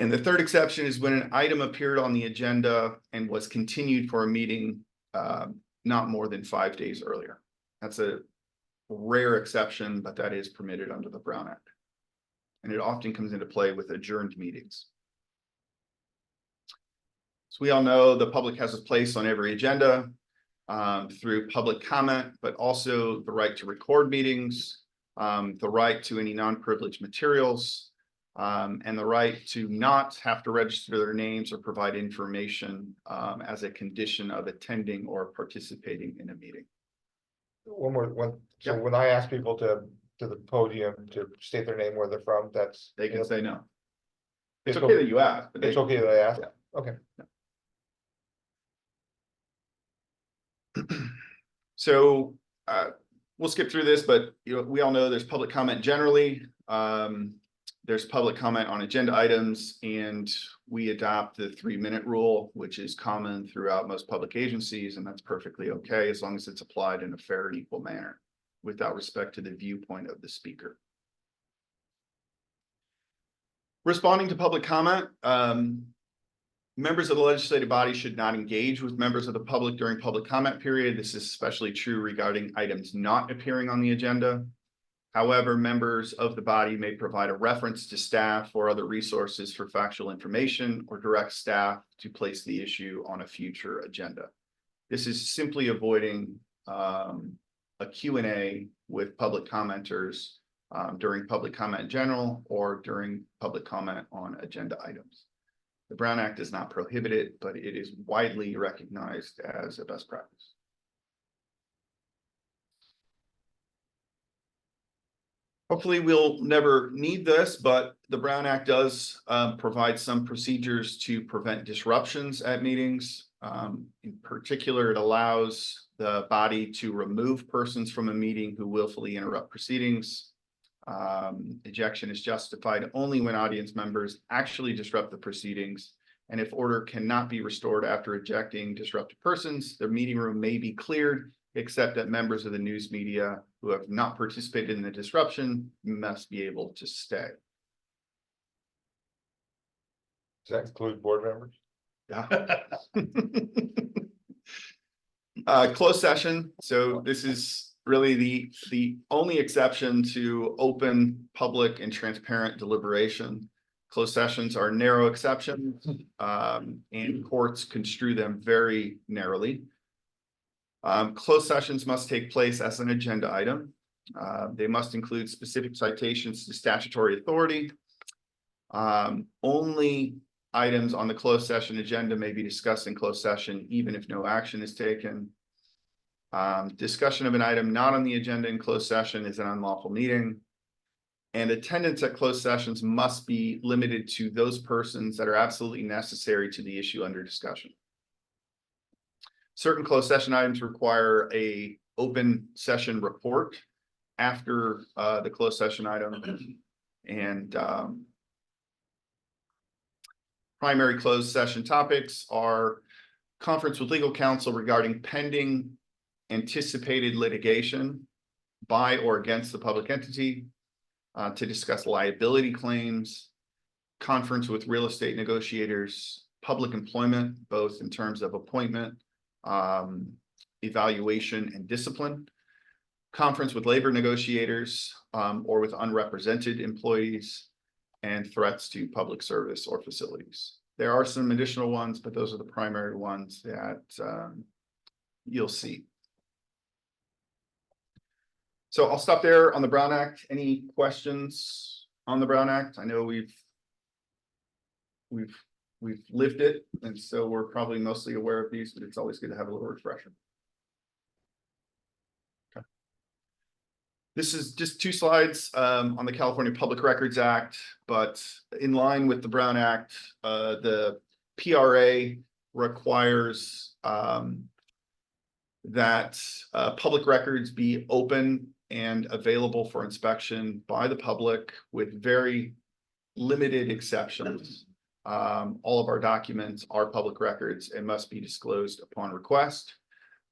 And the third exception is when an item appeared on the agenda and was continued for a meeting not more than 5 days earlier. That's a rare exception, but that is permitted under the Brown Act. And it often comes into play with adjourned meetings. So we all know the public has a place on every agenda through public comment, but also the right to record meetings, the right to any non-privileged materials, and the right to not have to register their names or provide information as a condition of attending or participating in a meeting. So when I ask people to the podium to state their name, where they're from, that's. They can say no. It's It's okay that you ask. But It's they- okay that I ask, Yeah. okay. So we'll skip through this, but we all know there's public comment generally. There's public comment on agenda items, and we adopt the 3-minute rule, which is common throughout most public agencies, and that's perfectly okay as long as it's applied in a fair and equal manner without respect to the viewpoint of the speaker. Responding to public comment, members of the legislative body should not engage with members of the public during public comment period. This is especially true regarding items not appearing on the agenda. However, members of the body may provide a reference to staff or other resources for factual information or direct staff to place the issue on a future agenda. This is simply avoiding a Q&A with public commenters during public comment in general or during public comment on agenda items. The Brown Act does not prohibit it, but it is widely recognized as a best practice. Hopefully, we'll never need this, but the Brown Act does provide some procedures to prevent disruptions at meetings. In particular, it allows the body to remove persons from a meeting who willfully interrupt proceedings. Ejection is justified only when audience members actually disrupt the proceedings. And if order cannot be restored after ejecting disruptive persons, the meeting room may be cleared, except that members of the news media who have not participated in the disruption must be able to stay. Does that include board members? Yeah. Closed session. So this is really the only exception to open, public, and transparent deliberation. Closed sessions are narrow exceptions, and courts construe them very narrowly. Closed sessions must take place as an agenda item. They must include specific citations to statutory authority. Only items on the closed session agenda may be discussed in closed session, even if no action is taken. Discussion of an item not on the agenda in closed session is an unlawful meeting. And attendance at closed sessions must be limited to those persons that are absolutely necessary to the issue under discussion. Certain closed session items require an open session report after the closed session item. And primary closed session topics are conference with legal counsel regarding pending anticipated litigation by or against the public entity, to discuss liability claims, conference with real estate negotiators, public employment, both in terms of appointment, evaluation, and discipline, conference with labor negotiators or with unrepresented employees, and threats to public service or facilities. There are some additional ones, but those are the primary ones that you'll see. So I'll stop there on the Brown Act. Any questions on the Brown Act? I know we've lived it, and so we're probably mostly aware of these, but it's always good to have a little refresher. This is just 2 slides on the California Public Records Act, but in line with the Brown Act, the PRA requires that public records be open and available for inspection by the public with very limited exceptions. All of our documents are public records and must be disclosed upon request.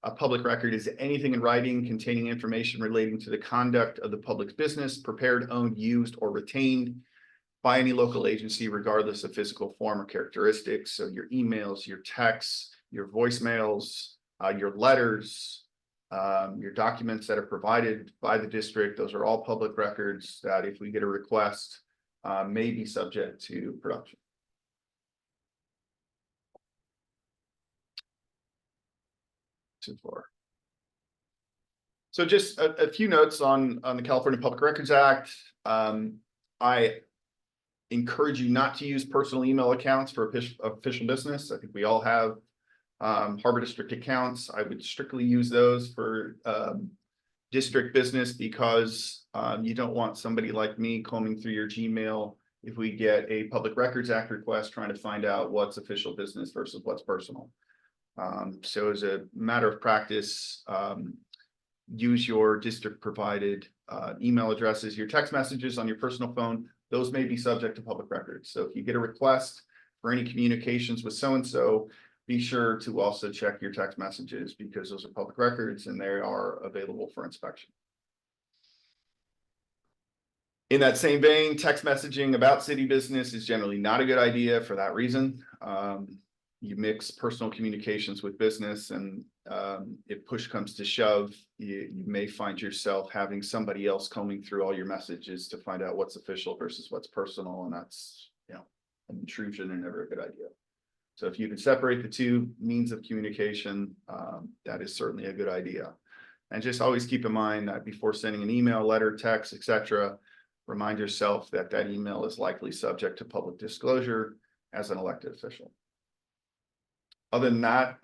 A public record is anything in writing containing information relating to the conduct of the public's business, prepared, owned, used, or retained by any local agency, regardless of physical form or characteristics. So your emails, your texts, your voicemails, your letters, your documents that are provided by the district, those are all public records that if we get a request, may be subject to production. Too far. So just a few notes on the California Public Records Act. I encourage you not to use personal email accounts for official business. I think we all have Harbor District accounts. I would strictly use those for district business because you don't want somebody like me combing through your Gmail if we get a Public Records Act request trying to find out what's official business versus what's personal. So as a matter of practice, use your district provided email addresses, your text messages on your personal phone. Those may be subject to public records. So if you get a request for any communications with so-and-so, be sure to also check your text messages because those are public records and they are available for inspection. In that same vein, text messaging about city business is generally not a good idea for that reason. You mix personal communications with business, and if push comes to shove, you may find yourself having somebody else combing through all your messages to find out what's official versus what's personal, and that's, you know, an intrusion and never a good idea. So if you can separate the two means of communication, that is certainly a good idea. And just always keep in mind that before sending an email, letter, text, etc., remind yourself that that email is likely subject to public disclosure as an elected official. Other than that,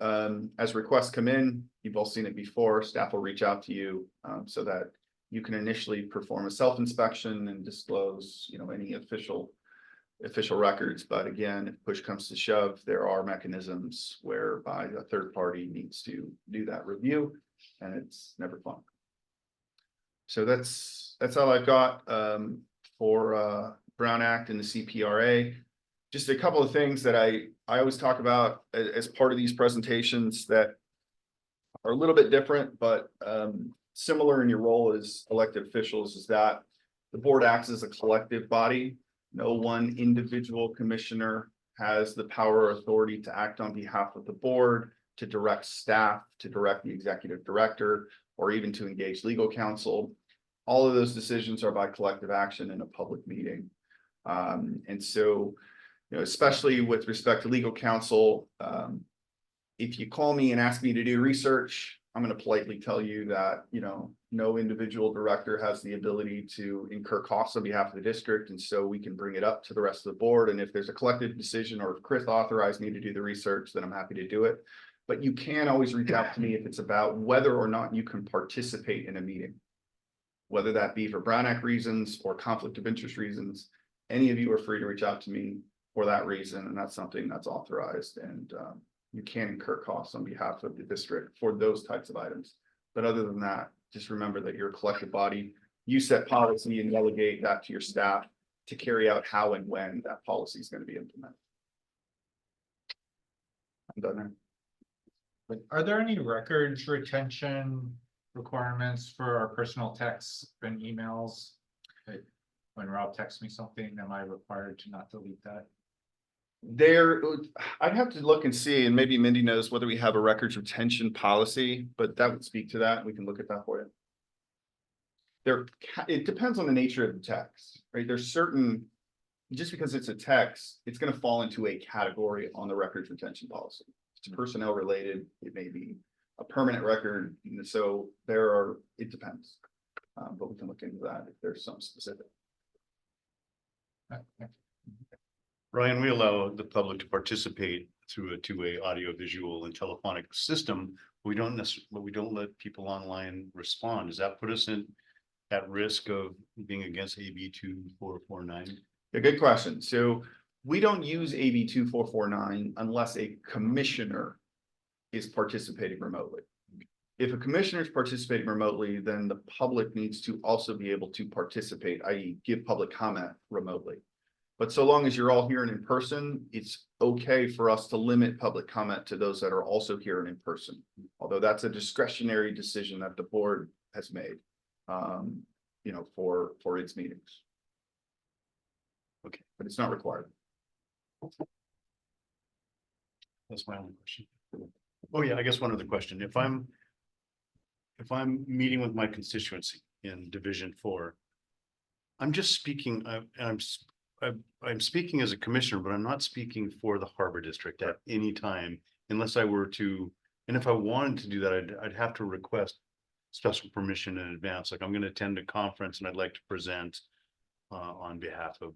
as requests come in, you've all seen it before, staff will reach out to you so that you can initially perform a self-inspection and disclose, you know, any official records. But again, if push comes to shove, there are mechanisms whereby a third party needs to do that review, and it's never fun. So that's all I've got for Brown Act and the CPRA. Just a couple of things that I always talk about as part of these presentations that are a little bit different, but similar in your role as elected officials, is that the board acts as a collective body. No one individual commissioner has the power or authority to act on behalf of the board, to direct staff, to direct the executive director, or even to engage legal counsel. All of those decisions are by collective action in a public meeting. And so, you know, especially with respect to legal counsel, if you call me and ask me to do research, I'm going to politely tell you that, you know, no individual director has the ability to incur costs on behalf of the district. And so we can bring it up to the rest of the board. And if there's a collective decision, or if Chris authorized me to do the research, then I'm happy to do it. But you can always reach out to me if it's about whether or not you can participate in a meeting, whether that be for Brown Act reasons or conflict of interest reasons. Any of you are free to reach out to me for that reason. And that's something that's authorized, and you can incur costs on behalf of the district for those types of items. But other than that, just remember that you're a collective body. You set policy and delegate that to your staff to carry out how and when that policy is going to be implemented. I'm done there. But are there any records retention requirements for our personal texts and emails? Like, when Rob texts me something, am I required to not delete that? There, I'd have to look and see, and maybe Mindy knows whether we have a records retention policy, but that would speak to that. We can look at that for you. There, it depends on the nature of the text, right? There's certain, just because it's a text, it's going to fall into a category on the records retention policy. If it's personnel related, it may be a permanent record. So there are, it depends. But we can look into that if there's some specific. Ryan, we allow the public to participate through a two-way audio, visual, and telephonic system. We don't let people online respond. Does that put us at risk of being against AB 2449? A good question. So we don't use AB 2449 unless a commissioner is participating remotely. If a commissioner is participating remotely, then the public needs to also be able to participate, i.e. give public comment remotely. But so long as you're all here and in person, it's okay for us to limit public comment to those that are also here and in person. Although that's a discretionary decision that the board has made, for its meetings. Okay. But it's not required. That's my only question. Oh, yeah, I guess one other question. If I'm meeting with my constituency in Division 4, I'm just speaking, I'm speaking as a commissioner, but I'm not speaking for the Harbor District at any time unless I were to, and if I wanted to do that, I'd have to request special permission in advance. Like I'm going to attend a conference and I'd like to present on behalf of,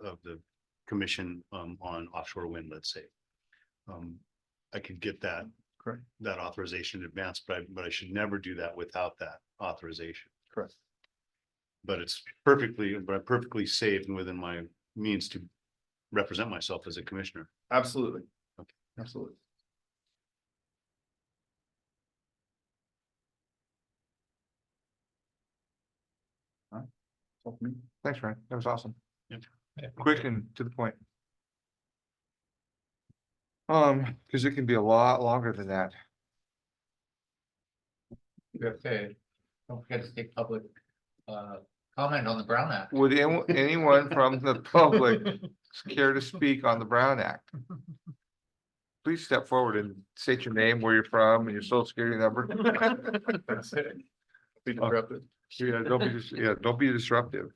of the commission on offshore wind, let's say. I could get that, Correct. that authorization in advance, but I should never do that without that authorization. Correct. But I'm perfectly safe and within my means to represent myself as a commissioner. Absolutely. Okay. Absolutely. All right. That's all for me. Thanks, Ryan. That was awesome. Yep. Quick and to the point. Because it can be a lot longer than that. Okay, don't forget to take public, comment on the Brown Act. Would anyone from the public care to speak on the Brown Act? Please step forward and state your name, where you're from, and your social security number. Be disruptive. Yeah, don't be disruptive.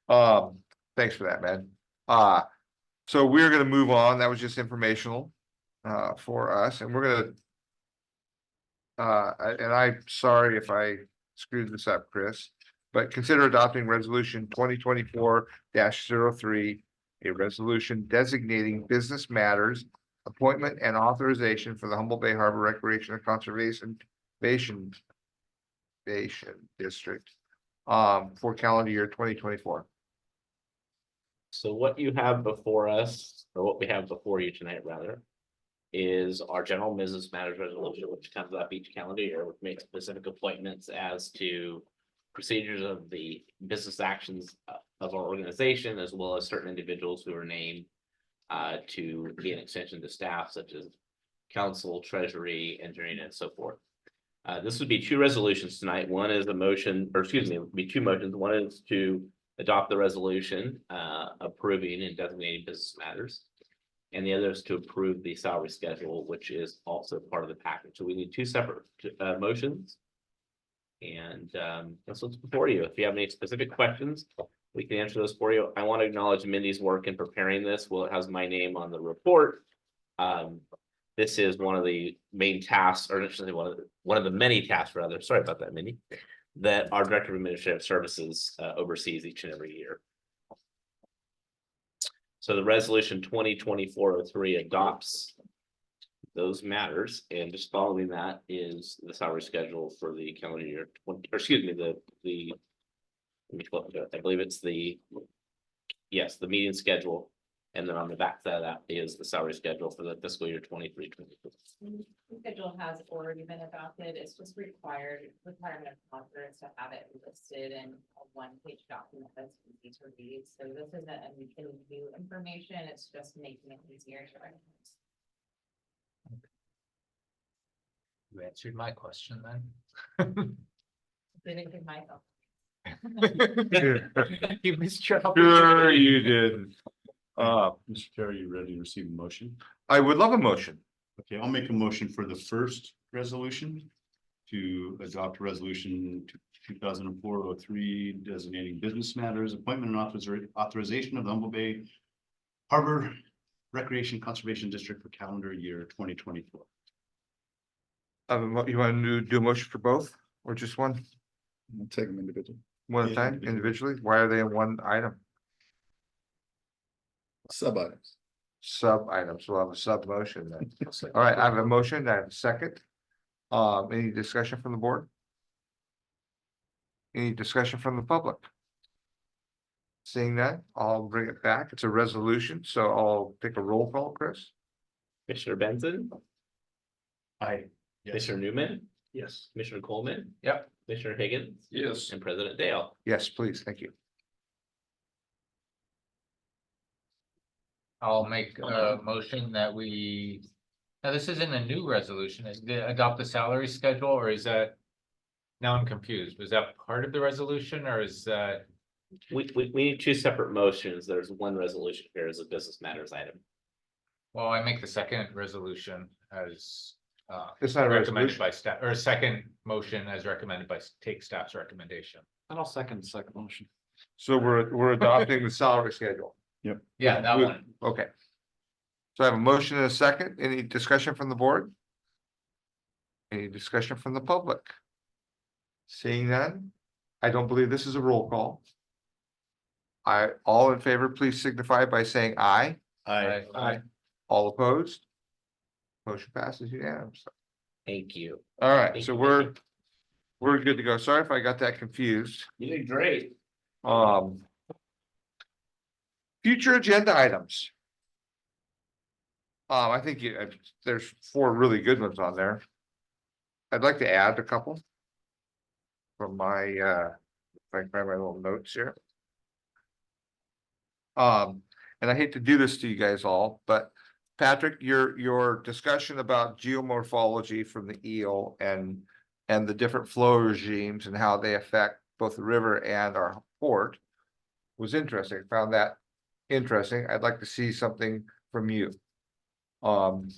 Thanks for that, man. So we're gonna move on. That was just informational for us, and we're gonna and I'm sorry if I screwed this up, Chris, but consider adopting resolution 2024-03, a resolution designating business matters, appointment and authorization for the Humboldt Bay Harbor Recreation and Conservation District for calendar year 2024. So what you have before us, or what we have before you tonight, rather, is our general business matters resolution, which comes up each calendar year, which makes specific appointments as to procedures of the business actions of our organization, as well as certain individuals who are named to be an extension to staff, such as council, treasury, engineering, and so forth. This would be two resolutions tonight. One is a motion, or excuse me, it would be two motions. One is to adopt the resolution approving and designating business matters. And the other is to approve the salary schedule, which is also part of the package. So we need two separate motions. And that's what's before you. If you have any specific questions, we can answer those for you. I want to acknowledge Mindy's work in preparing this. Well, it has my name on the report. This is one of the main tasks, or actually one of the many tasks, rather. Sorry about that, Mindy, that our Director of Administrative Services oversees each and every year. So the resolution 2024-03 adopts those matters, and just following that is the salary schedule for the calendar year 20, or excuse me, let me flip to it. I believe it's the meeting schedule, and then on the back of that is the salary schedule for the fiscal year 23-24. The schedule has already been adopted. It's just requirement of Congress to have it listed in a one-page document that's easy to read. So this isn't any new information. It's just making it easier to recognize. You answered my question then. Didn't give myself. You missed your Sure you did. Mr. Chair, are you ready to receive a motion? I would love a motion. Okay, I'll make a motion for the first resolution to adopt resolution 2004-03 designating business matters, appointment and authorization of the Humboldt Bay Harbor Recreation Conservation District for calendar year 2024. You want to do a motion for both or just one? We'll take them individually. One at a Yeah, time, individually? Why are they in one item? Sub items. Sub items. We'll have a sub motion then. All right, I have a motion. I have a second. Any discussion from the board? Any discussion from the public? Seeing that, I'll bring it back. It's a resolution, so I'll take a roll call, Chris. Commissioner Benson, I, yes, Commissioner Newman, Yes. Commissioner Coleman, Yep. Commissioner Higgins, Yes. and President Dale. Yes, please, thank you. I'll make a motion that we, now this isn't a new resolution, is to adopt the salary schedule, or is that? Now I'm confused. Was that part of the resolution or is that? We need two separate motions. There's one resolution here as a business matters item. Well, I make the second resolution as It's not a recommended resolution. by staff, or second motion as recommended by take staff's recommendation. And I'll second the second motion. So we're adopting the salary schedule. Yeah, that With- one. Okay. So I have a motion and a second. Any discussion from the board? Any discussion from the public? Seeing none, I don't believe this is a roll call. All in favor, please signify by saying aye. Aye. All opposed? Motion passes unanimously. Thank you. All right, Thank so you. we're good to go. Sorry if I got that confused. You did great. Future agenda items. I think there's 4 really good ones on there. I'd like to add a couple. From my, if I can find my little notes here. And I hate to do this to you guys all, but Patrick, your discussion about geomorphology from the eel and the different flow regimes and how they affect both the river and our port was interesting. Found that interesting. I'd like to see something from you. And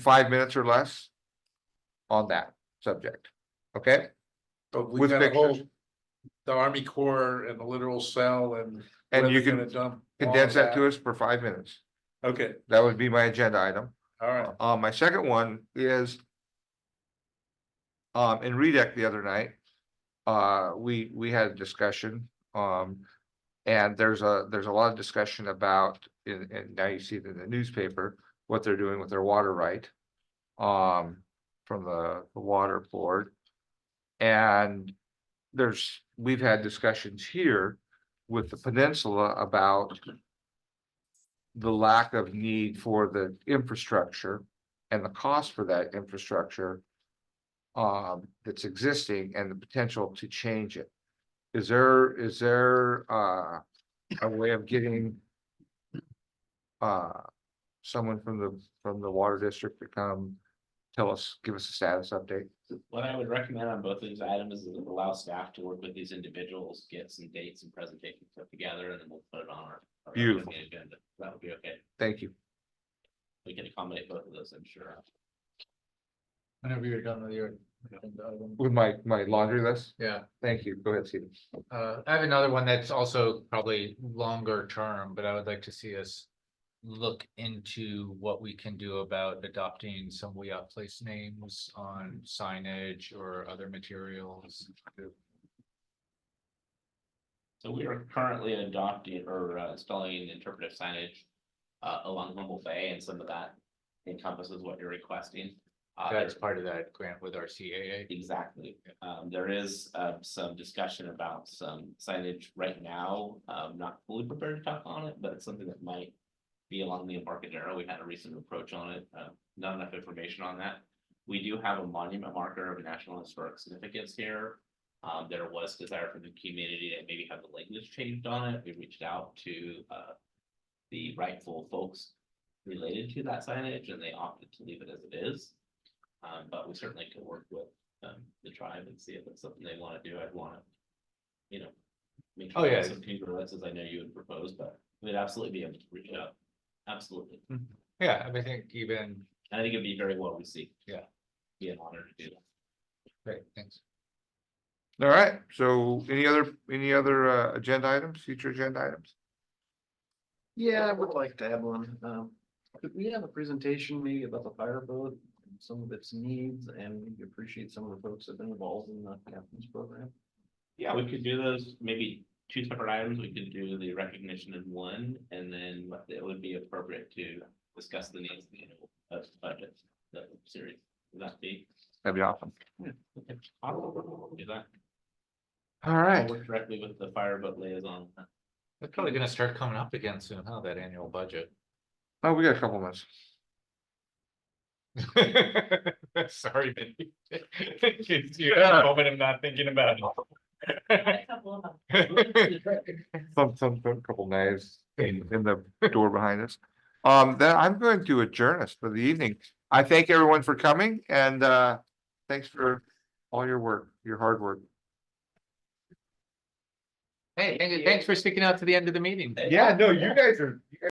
5 minutes or less on that subject. Okay? But we With got a whole, pictures. the Army Corps and the literal cell and. And where you they're can gonna dump all condense of that to us for 5 minutes. Okay, That would be my agenda item. all right. My second one is. In REDEC the other night. We had a discussion, and there's a lot of discussion about, and now you see it in the newspaper, what they're doing with their water right. From the water board. And we've had discussions here with the peninsula about the lack of need for the infrastructure and the cost for that infrastructure that's existing and the potential to change it. Is there a way of getting someone from the water district to come give us a status update? What I would recommend on both of these items is allow staff to work with these individuals, get some dates and presentations put together, and then we'll put it on our Beautiful. upcoming agenda. That would be okay. Thank you. We can accommodate both of those, I'm sure. Whenever you're done with your. With my laundry list? Yeah, Thank you. Go ahead, Stephen. I have another one that's also probably longer term, but I would like to see us. Look into what we can do about adopting some place names on signage or other materials. So we are currently adopting or installing interpretive signage along Humboldt Bay, and some of that encompasses what you're requesting. That's part of that grant with our CAA. Exactly. There is some discussion about some signage right now. Not fully prepared to talk on it, but it's something that might be along the Embarcadero. We had a recent approach on it. Not enough information on that. We do have a monument marker of national historic significance here. There was desire from the community to maybe have the language changed on it. We reached out to the rightful folks related to that signage, and they opted to leave it as it is. But we certainly could work with the tribe and see if it's something they want to do. I'd want to, make Oh, yeah. some congruence, as I know you would propose, but we'd absolutely be able to reach out. Absolutely. Yeah, I think even, And I think it'd be very well received. Yeah. Be an honor to do that. great, thanks. All right, so any other agenda items, future agenda items? Yeah, I would like to add one. Could we have a presentation maybe about the fireboat, and some of its needs, and we appreciate some of the folks that have been involved in the captain's program? Yeah, we could do those, maybe 2 separate items. We could do the recognition in one, and then it would be appropriate to discuss the needs of the annual budget, the series. Would that be? That'd be awesome. Okay. I'll do that. All I'll right. work directly with the fireboat liaison. That's probably gonna start coming up again soon, huh, that annual budget. Oh, we got a couple minutes. Sorry, Mindy. Gives you a moment of not thinking about A couple of them. Some couple knives in the door behind us. Then I'm going to adjourn us for the evening. I thank everyone for coming and thanks for all your work, your hard work. Hey, thanks for sticking out to the end of the meeting. Yeah, no, you guys are